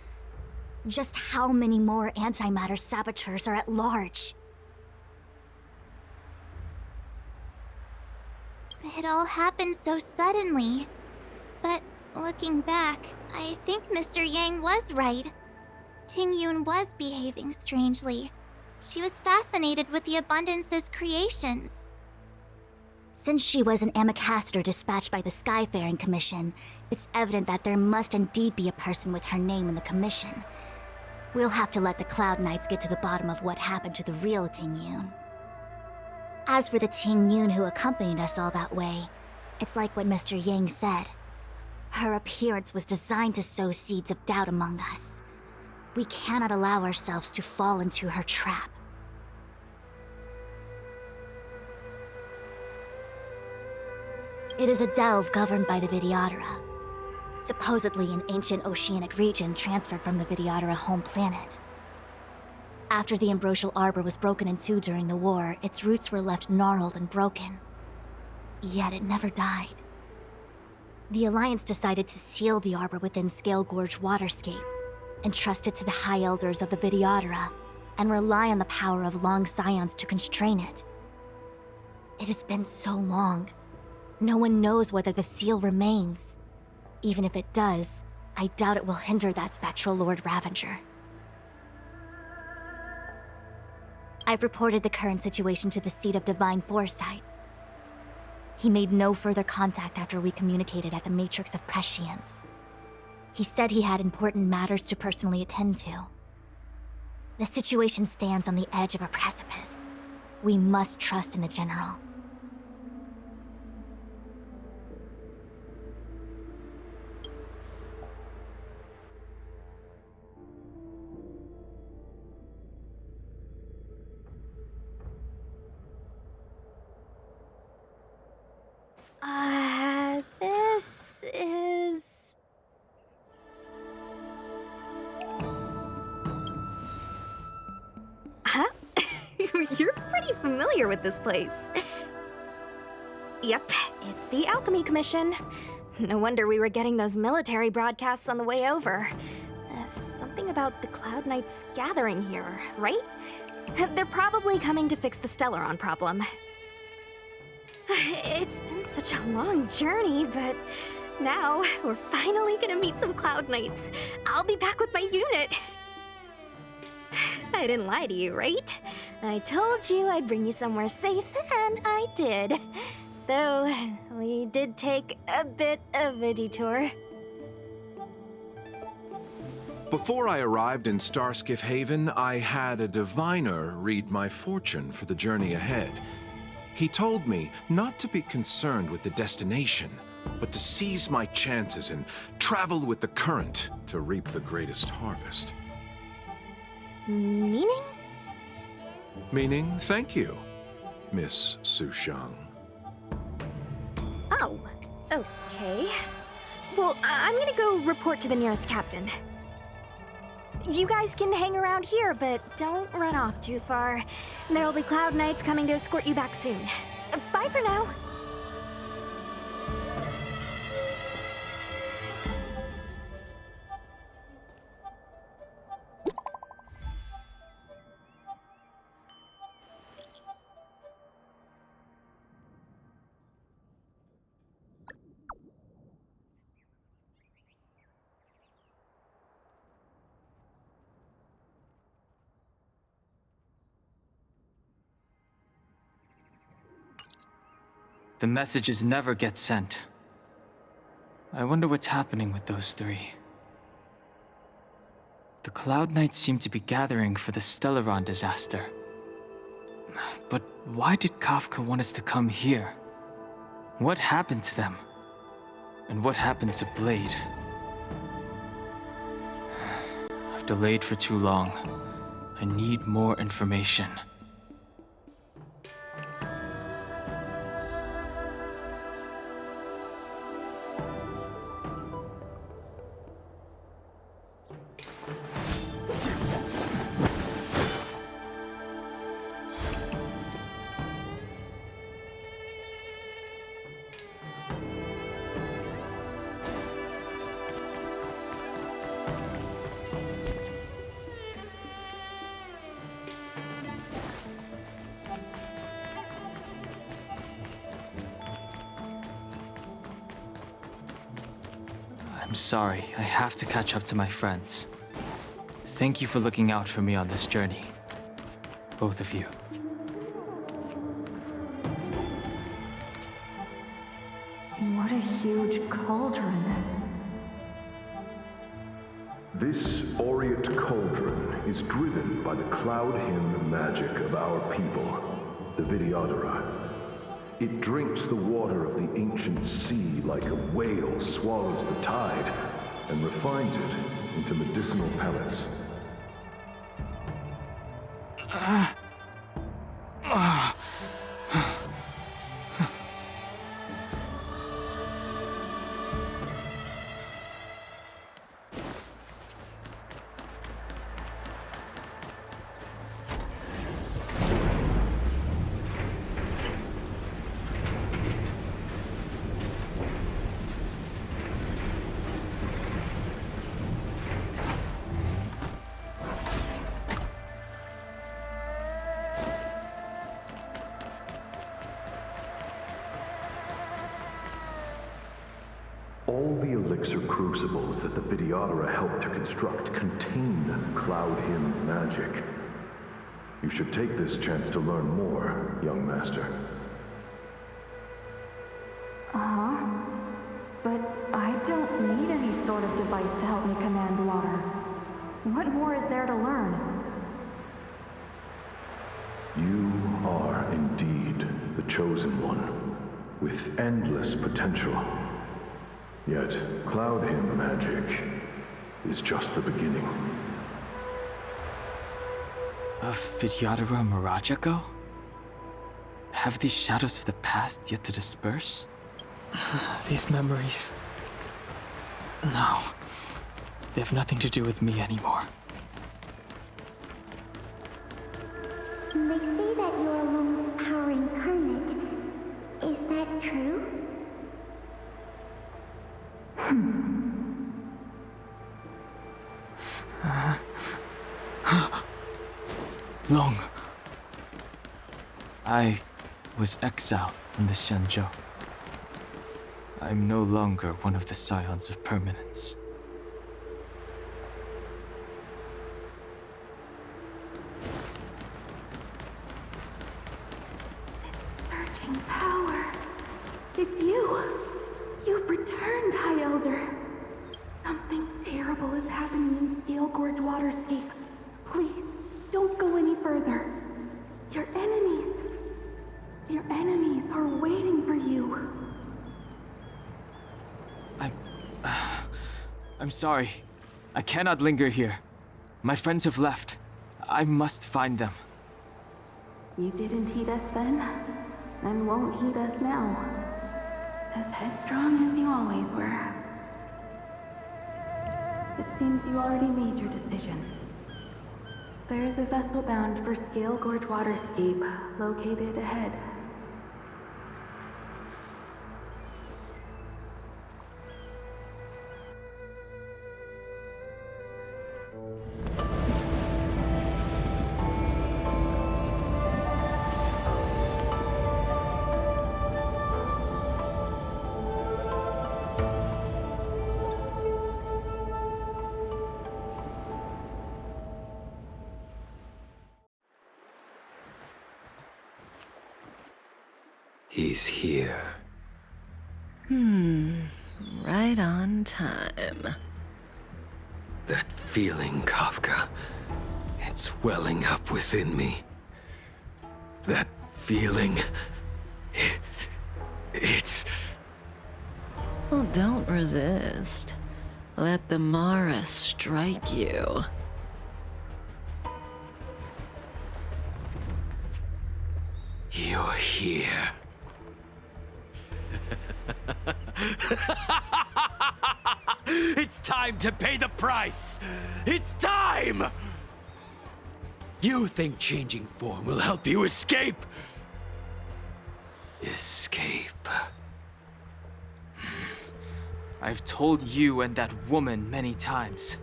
just how many more antimatter saboteurs are at large. It all happened so suddenly. But looking back, I think Mr. Yang was right. Ting Yun was behaving strangely. She was fascinated with the Abundance's creations. Since she was an Amicastor dispatched by the Skyfaring Commission, it's evident that there must indeed be a person with her name in the commission. We'll have to let the Cloud Knights get to the bottom of what happened to the real Ting Yun. As for the Ting Yun who accompanied us all that way, it's like what Mr. Yang said. Her appearance was designed to sow seeds of doubt among us. We cannot allow ourselves to fall into her trap. It is a delve governed by the Vidyadhara, supposedly an ancient oceanic region transferred from the Vidyadhara home planet. After the Ambrosial Arbor was broken in two during the war, its roots were left gnarled and broken. Yet it never died. The Alliance decided to seal the arbor within Scale Gorge Waterscape, entrust it to the High Elders of the Vidyadhara, and rely on the power of long scions to constrain it. It has been so long. No one knows whether the seal remains. Even if it does, I doubt it will hinder that spectral Lord Ravager. I've reported the current situation to the Seat of Divine Foresight. He made no further contact after we communicated at the Matrix of Prescience. He said he had important matters to personally attend to. The situation stands on the edge of a precipice. We must trust in the General. This is... Huh? You're pretty familiar with this place. Yep, it's the Alchemy Commission. No wonder we were getting those military broadcasts on the way over. Something about the Cloud Knights gathering here, right? They're probably coming to fix the Stellaron problem. It's been such a long journey, but now we're finally gonna meet some Cloud Knights. I'll be back with my unit. I didn't lie to you, right? I told you I'd bring you somewhere safe, and I did. Though, we did take a bit of a detour. Before I arrived in Starskiff Haven, I had a diviner read my fortune for the journey ahead. He told me not to be concerned with the destination, but to seize my chances and travel with the current to reap the greatest harvest. Meaning? Meaning, thank you, Miss Sushang. Oh, okay. Well, I'm gonna go report to the nearest captain. You guys can hang around here, but don't run off too far. There'll be Cloud Knights coming to escort you back soon. Bye for now. The messages never get sent. I wonder what's happening with those three. The Cloud Knights seem to be gathering for the Stellaron disaster. But why did Kafka want us to come here? What happened to them? And what happened to Blade? I've delayed for too long. I need more information. I'm sorry, I have to catch up to my friends. Thank you for looking out for me on this journey. Both of you. What a huge cauldron. This aureate cauldron is driven by the cloud hymn magic of our people, the Vidyadhara. It drinks the water of the ancient sea like a whale swallows the tide, and refines it into medicinal pellets. All the elixir crucibles that the Vidyadhara helped to construct contain cloud hymn magic. You should take this chance to learn more, young master. Uh-huh. But I don't need any sort of device to help me command water. What more is there to learn? You are chosen one, with endless potential. Yet, Cloud Hymn magic is just the beginning. Of Vidyadhara Mirajago? Have these shadows of the past yet to disperse? These memories... No. They have nothing to do with me anymore. They say that you're Lung's power incarnate. Is that true? Lung. I was exiled from the Xianzhou. I'm no longer one of the Scions of Permanence. Surging power. It's you. You've returned, High Elder. Something terrible is happening in Scale Gorge Waterscape. Please, don't go any further. Your enemies are waiting for you. I'm sorry. I cannot linger here. My friends have left. I must find them. You didn't heed us then, and won't heed us now. As headstrong as you always were. It seems you already made your decision. There is a vessel bound for Scale Gorge Waterscape, located ahead. He's here. Right on time. That feeling, Kafka. It's welling up within me. That feeling... It's... Well, don't resist. Let the Mara strike you. You're here. It's time to pay the price! It's time! You think changing form will help you escape? Escape. I've told you and that woman many times.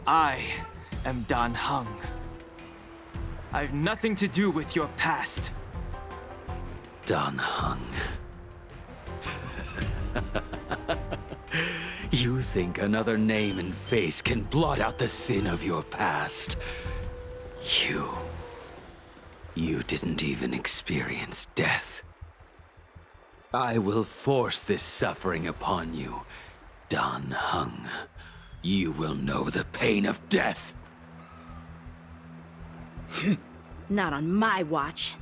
I am Dan Heng. I've nothing to do with your past. Dan Heng. You think another name and face can blot out the sin of your past? You didn't even experience death. I will force this suffering upon you, Dan Heng. You will know the pain of death. Not on my watch.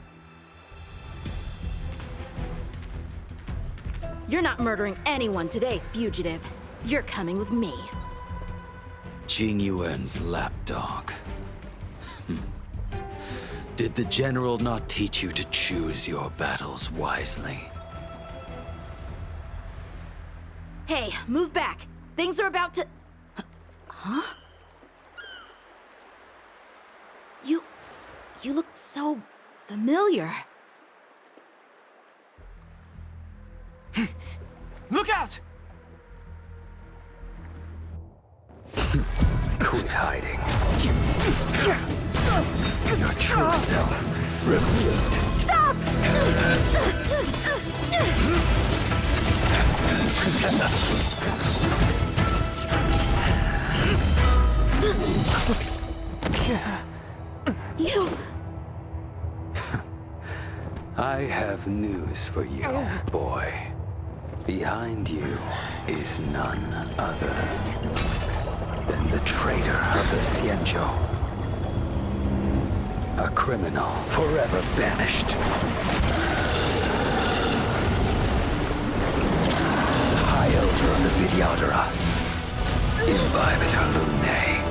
You're not murdering anyone today, fugitive. You're coming with me. Jing Yuan's lapdog. Did the General not teach you to choose your battles wisely? Hey, move back. Things are about to... Huh? You look so familiar. Look out! Quit hiding. Your true self revealed. Stop! You... I have news for you, boy. Behind you is none other than the traitor of the Xianzhou. A criminal forever banished. Barbiter Lunae.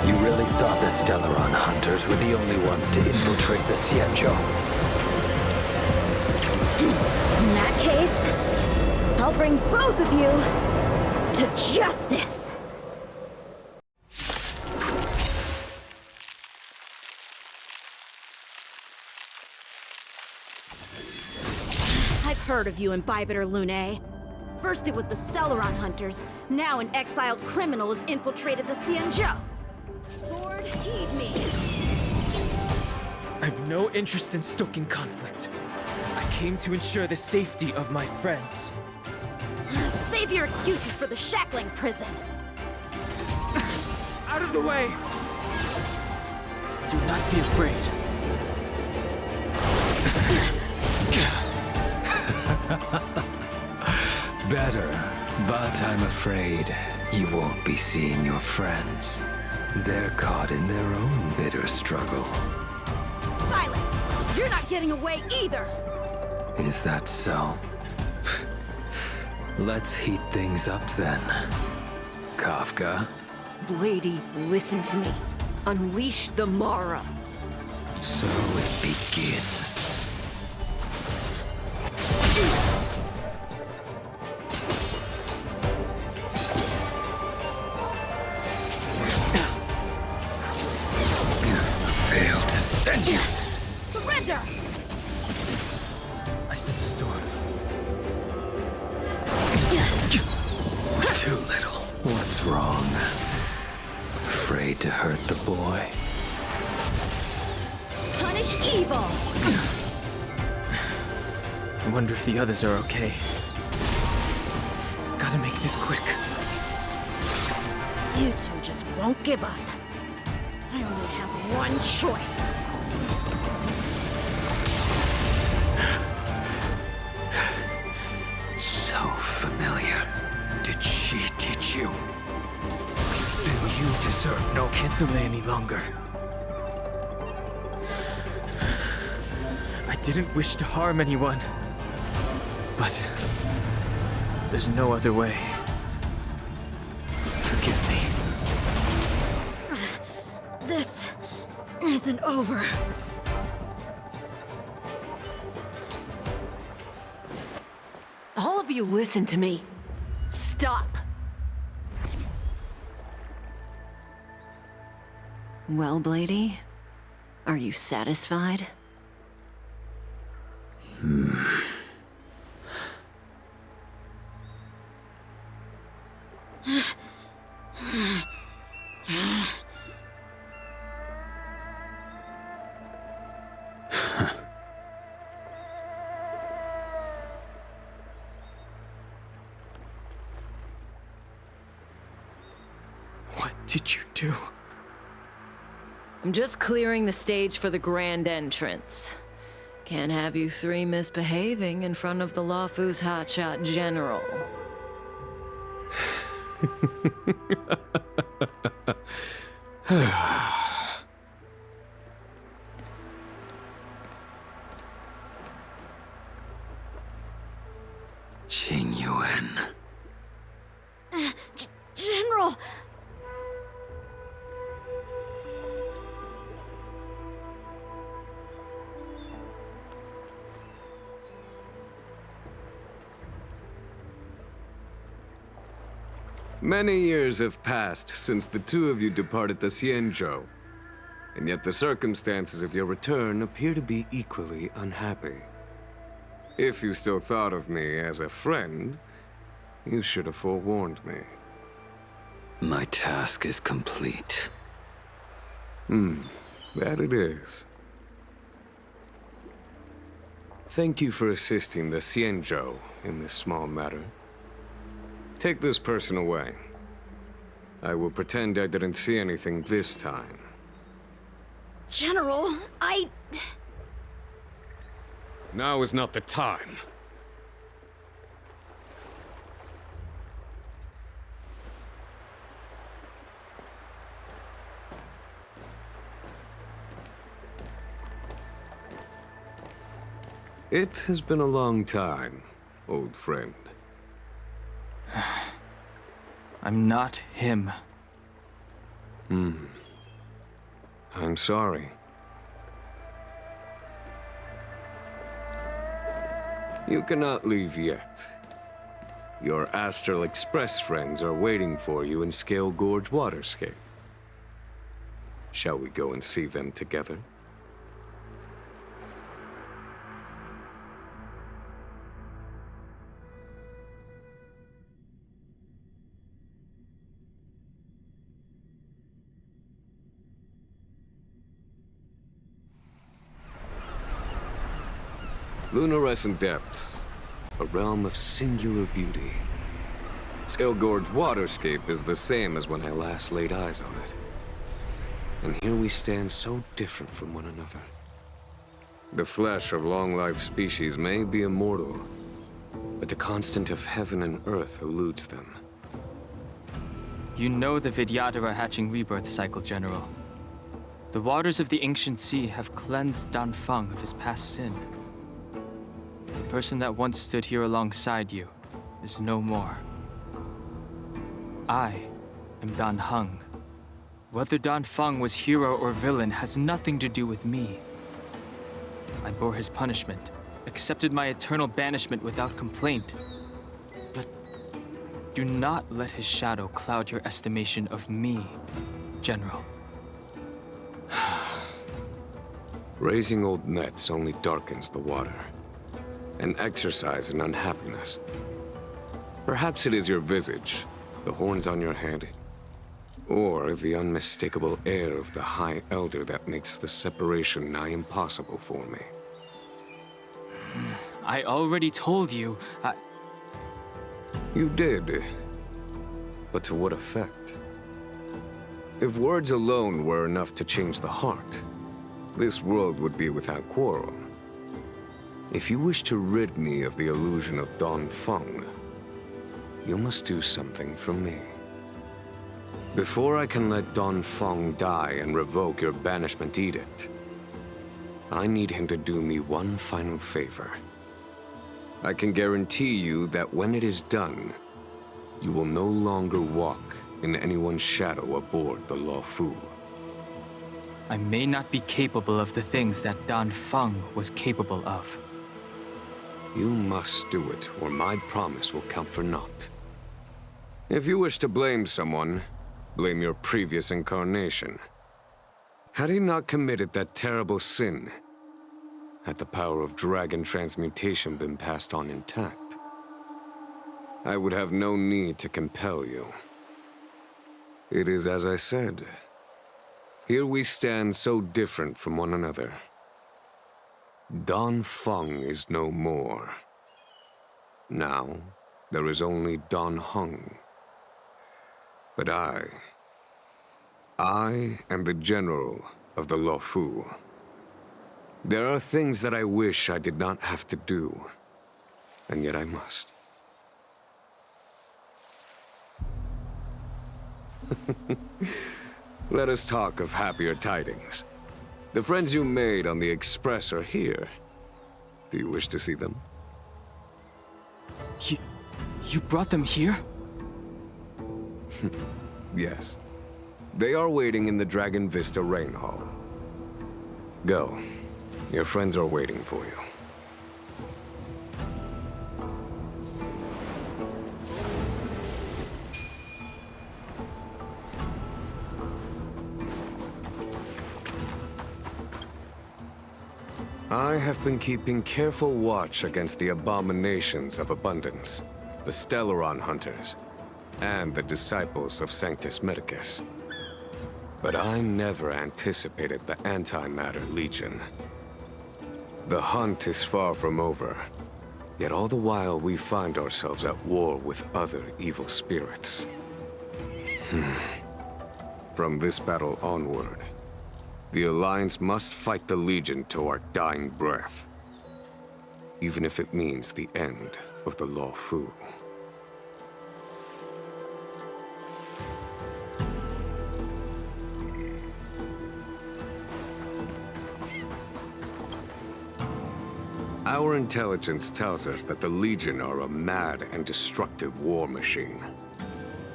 You really thought the Stellaron hunters were the only ones to infiltrate the Xianzhou? In that case, I'll bring both of you to justice! I've heard of you and Barbiter Lunae. First it was the Stellaron hunters, now an exiled criminal has infiltrated the Xianzhou. Sword, heed me! I've no interest in stoking conflict. I came to ensure the safety of my friends. Save your excuses for the shackling prison! Out of the way! Do not be afraid. Better, but I'm afraid you won't be seeing your friends. They're caught in their own bitter struggle. Silence! You're not getting away either! Is that so? Let's heat things up then. Kafka? Lady, listen to me. Unleash the Mara. So it begins. Fail to send you. Surrender! I sense a storm. Too little. What's wrong? Afraid to hurt the boy? Punish evil! I wonder if the others are okay. Gotta make this quick. You two just won't give up. I only have one choice. So familiar. Did she teach you? Then you deserve no... Can't delay any longer. I didn't wish to harm anyone. But there's no other way. Forgive me. This isn't over. All of you listen to me. Stop. Well, Blady, are you satisfied? What did you do? I'm just clearing the stage for the grand entrance. Can't have you three misbehaving in front of the Luofu's hotshot general. Qing Yuan. General! Many years have passed since the two of you departed the Xianzhou, and yet the circumstances of your return appear to be equally unhappy. If you still thought of me as a friend, you should have forewarned me. My task is complete. That it is. Thank you for assisting the Xianzhou in this small matter. Take this person away. I will pretend I didn't see anything this time. General, Now is not the time. It has been a long time, old friend. I'm not him. I'm sorry. You cannot leave yet. Your Astral Express friends are waiting for you in Scale Gorge Waterscape. Shall we go and see them together? Lunarescent Depths, a realm of singular beauty. Scale Gorge Waterscape is the same as when I last laid eyes on it. And here we stand so different from one another. The flesh of long-life species may be immortal, but the constant of heaven and earth eludes them. You know the Vidyadhara hatching rebirth cycle, General. The waters of the ancient sea have cleansed Danfeng of his past sin. The person that once stood here alongside you is no more. I am Dan Heng. Whether Danfeng was hero or villain has nothing to do with me. I bore his punishment, accepted my eternal banishment without complaint. But do not let his shadow cloud your estimation of me, General. Raising old nets only darkens the water, an exercise in unhappiness. Perhaps it is your visage, the horns on your head, or the unmistakable air of the High Elder that makes the separation nigh impossible for me. I already told you, You did. But to what effect? If words alone were enough to change the heart, this world would be without quarrel. If you wish to rid me of the illusion of Danfeng, you must do something for me. Before I can let Danfeng die and revoke your banishment edict, I need him to do me one final favor. I can guarantee you that when it is done, you will no longer walk in anyone's shadow aboard the Luofu. I may not be capable of the things that Danfeng was capable of. You must do it, or my promise will count for naught. If you wish to blame someone, blame your previous incarnation. Had he not committed that terrible sin, had the power of dragon transmutation been passed on intact, I would have no need to compel you. It is as I said. Here we stand so different from one another. Danfeng is no more. Now, there is only Dan Heng. But I am the general of the Luofu. There are things that I wish I did not have to do, and yet I must. Let us talk of happier tidings. The friends you made on the Express are here. Do you wish to see them? You brought them here? Yes. They are waiting in the Dragon Vista Rain Hall. Go. Your friends are waiting for you. I have been keeping careful watch against the abominations of abundance, the Stellaron Hunters, and the disciples of Sanctus Medicus. But I never anticipated the Antimatter Legion. The hunt is far from over, yet all the while we find ourselves at war with other evil spirits. From this battle onward, the Alliance must fight the Legion to our dying breath, even if it means the end of the Luofu. Our intelligence tells us that the Legion are a mad and destructive war machine.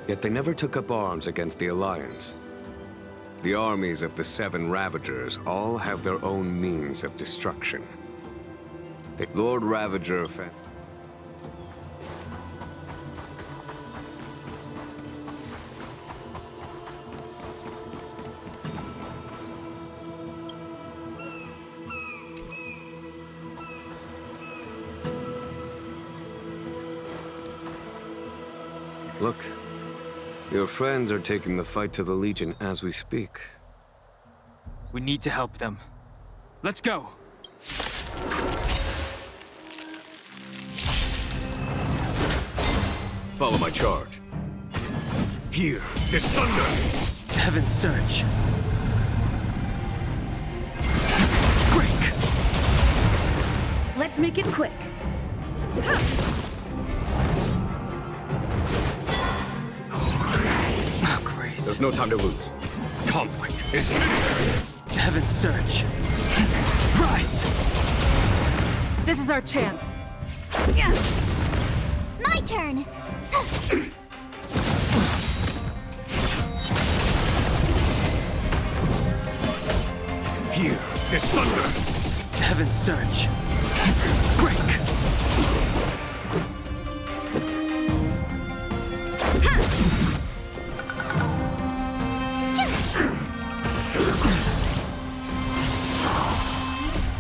Yet they never took up arms against the Alliance. The armies of the Seven Ravagers all have their own means of destruction. The Lord Ravager Look, your friends are taking the fight to the Legion as we speak. We need to help them. Let's go! Follow my charge. Here, there's thunder! Heaven surge. Let's make it quick. There's no time to lose. Conflict is meaningless. Heaven surge. Rise! This is our chance. My turn! Here, there's thunder! Heaven surge. Break!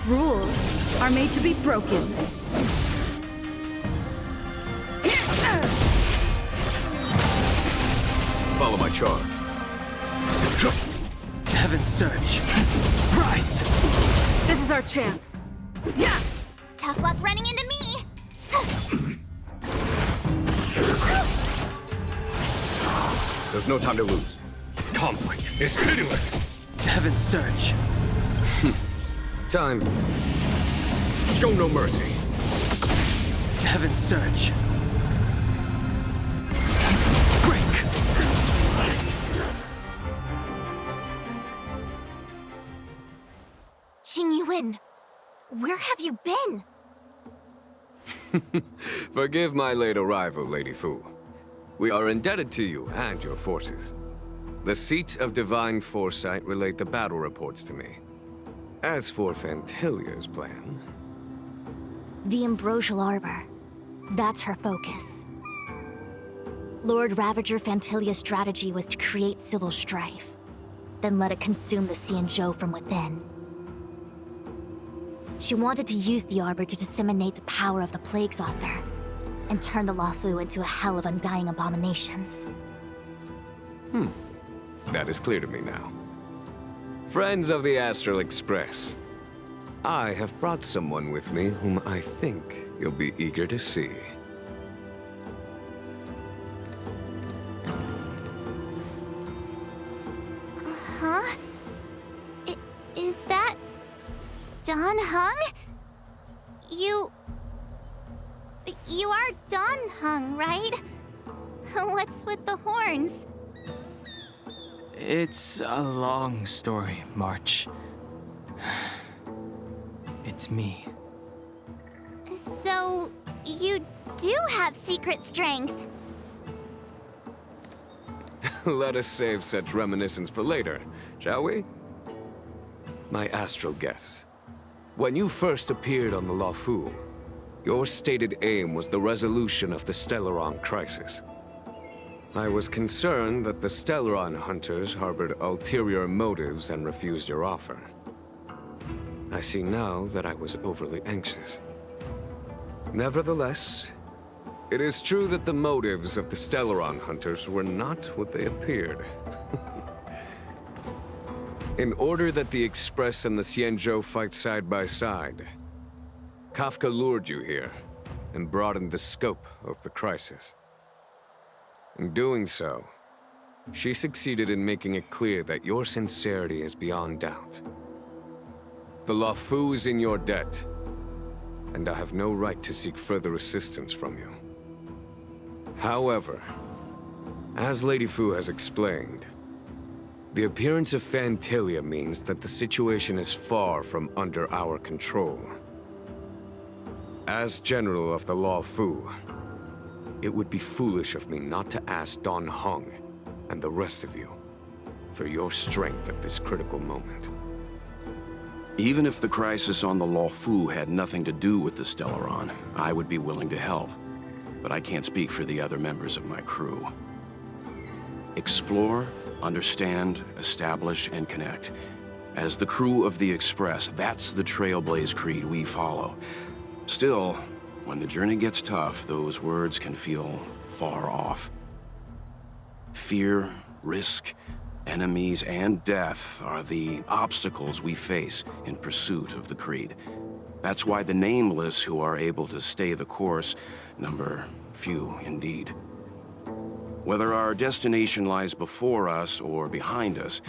Rules are made to be broken. Follow my charge. Heaven surge. Rise! This is our chance. Tough luck running into me! There's no time to lose. Conflict is pitiless! Heaven surge. Time. Show no mercy. Heaven surge. Break! Jingyuan, where have you been? Forgive my late arrival, Lady Fu. We are indebted to you and your forces. The Seat of Divine Foresight relate the battle reports to me. As for Fantilia's plan... The Ambrosial Arbor. That's her focus. Lord Ravager Fantilia's strategy was to create civil strife, then let it consume the Xianzhou from within. She wanted to use the Arbor to disseminate the power of the Plague's Author, and turn the Luofu into a hell of undying abominations. That is clear to me now. Friends of the Astral Express, I have brought someone with me whom I think you'll be eager to see. Huh? Is that... Dan Heng? You are Dan Heng, right? What's with the horns? It's a long story, March. It's me. So, you do have secret strength. Let us save such reminiscence for later, shall we? My astral guests. When you first appeared on the Luofu, your stated aim was the resolution of the Stellaron crisis. I was concerned that the Stellaron hunters harbored ulterior motives and refused your offer. I see now that I was overly anxious. Nevertheless, it is true that the motives of the Stellaron hunters were not what they appeared. In order that the Express and the Xianzhou fight side by side, Kafka lured you here and broadened the scope of the crisis. In doing so, she succeeded in making it clear that your sincerity is beyond doubt. The Luofu is in your debt, and I have no right to seek further assistance from you. However, as Lady Fu has explained, the appearance of Fantilia means that the situation is far from under our control. As General of the Law Fu, it would be foolish of me not to ask Dan Heng and the rest of you for your strength at this critical moment. Even if the crisis on the Law Fu had nothing to do with the Stellaron, I would be willing to help. But I can't speak for the other members of my crew. Explore, understand, establish, and connect. As the crew of the Express, that's the Trailblaze creed we follow. Still, when the journey gets tough, those words can feel far off. Fear, risk, enemies, and death are the obstacles we face in pursuit of the creed. That's why the nameless who are able to stay the course number few indeed. Whether our destination lies before us or behind us,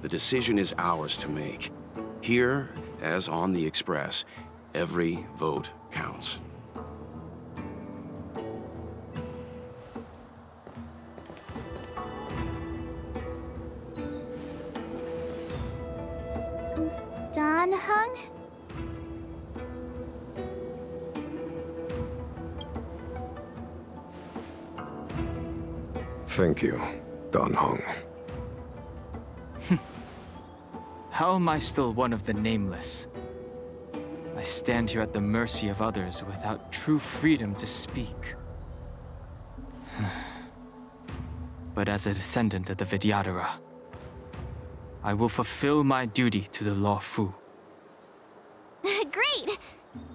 the decision is ours to make. Here, as on the Express, every vote counts. Dan Heng? Thank you, Dan Heng. How am I still one of the nameless? I stand here at the mercy of others without true freedom to speak. But as a descendant of the Vidyadhara, I will fulfill my duty to the Law Fu. Great!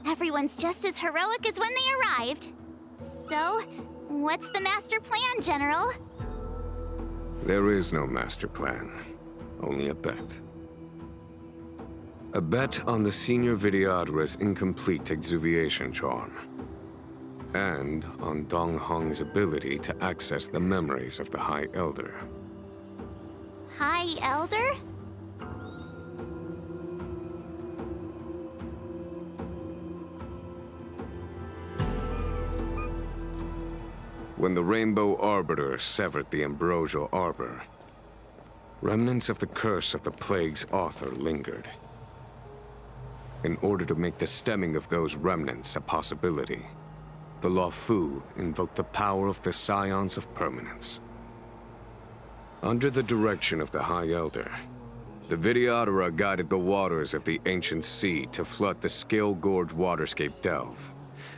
Everyone's just as heroic as when they arrived. So, what's the master plan, General? There is no master plan, only a bet. A bet on the Senior Vidyadhara's incomplete exuviation charm. And on Dan Heng's ability to access the memories of the High Elder. High Elder? When the Rainbow Arbiter severed the Ambrosial Arbor, remnants of the curse of the plague's author lingered. In order to make the stemming of those remnants a possibility, the Law Fu invoked the power of the Scions of Permanence. Under the direction of the High Elder, the Vidyadhara guided the waters of the ancient sea to flood the Scale Gorge waterscape delve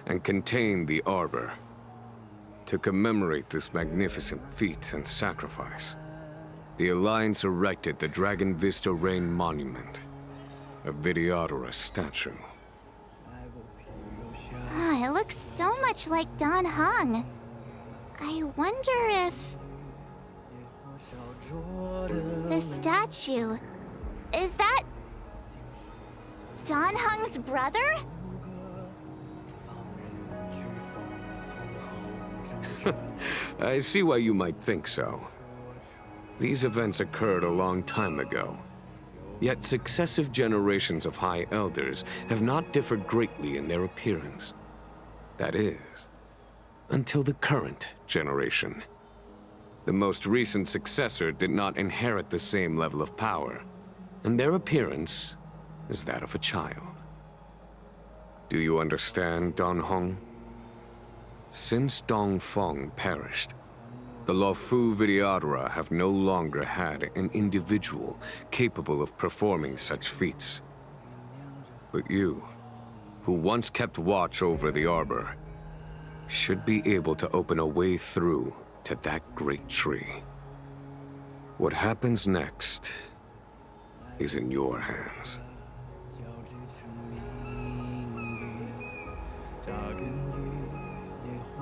and contain the Arbor. To commemorate this magnificent feat and sacrifice, the Alliance erected the Dragon Vista Rain Monument, a Vidyadhara statue. It looks so much like Dan Heng. I wonder if... the statue... is that... Dan Heng's brother? I see why you might think so. These events occurred a long time ago. Yet successive generations of High Elders have not differed greatly in their appearance. That is, until the current generation. The most recent successor did not inherit the same level of power, and their appearance is that of a child. Do you understand, Dan Heng? Since Dong Feng perished, the Law Fu Vidyadhara have no longer had an individual capable of performing such feats. But you, who once kept watch over the Arbor, should be able to open a way through to that great tree. What happens next is in your hands.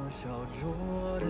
小酌的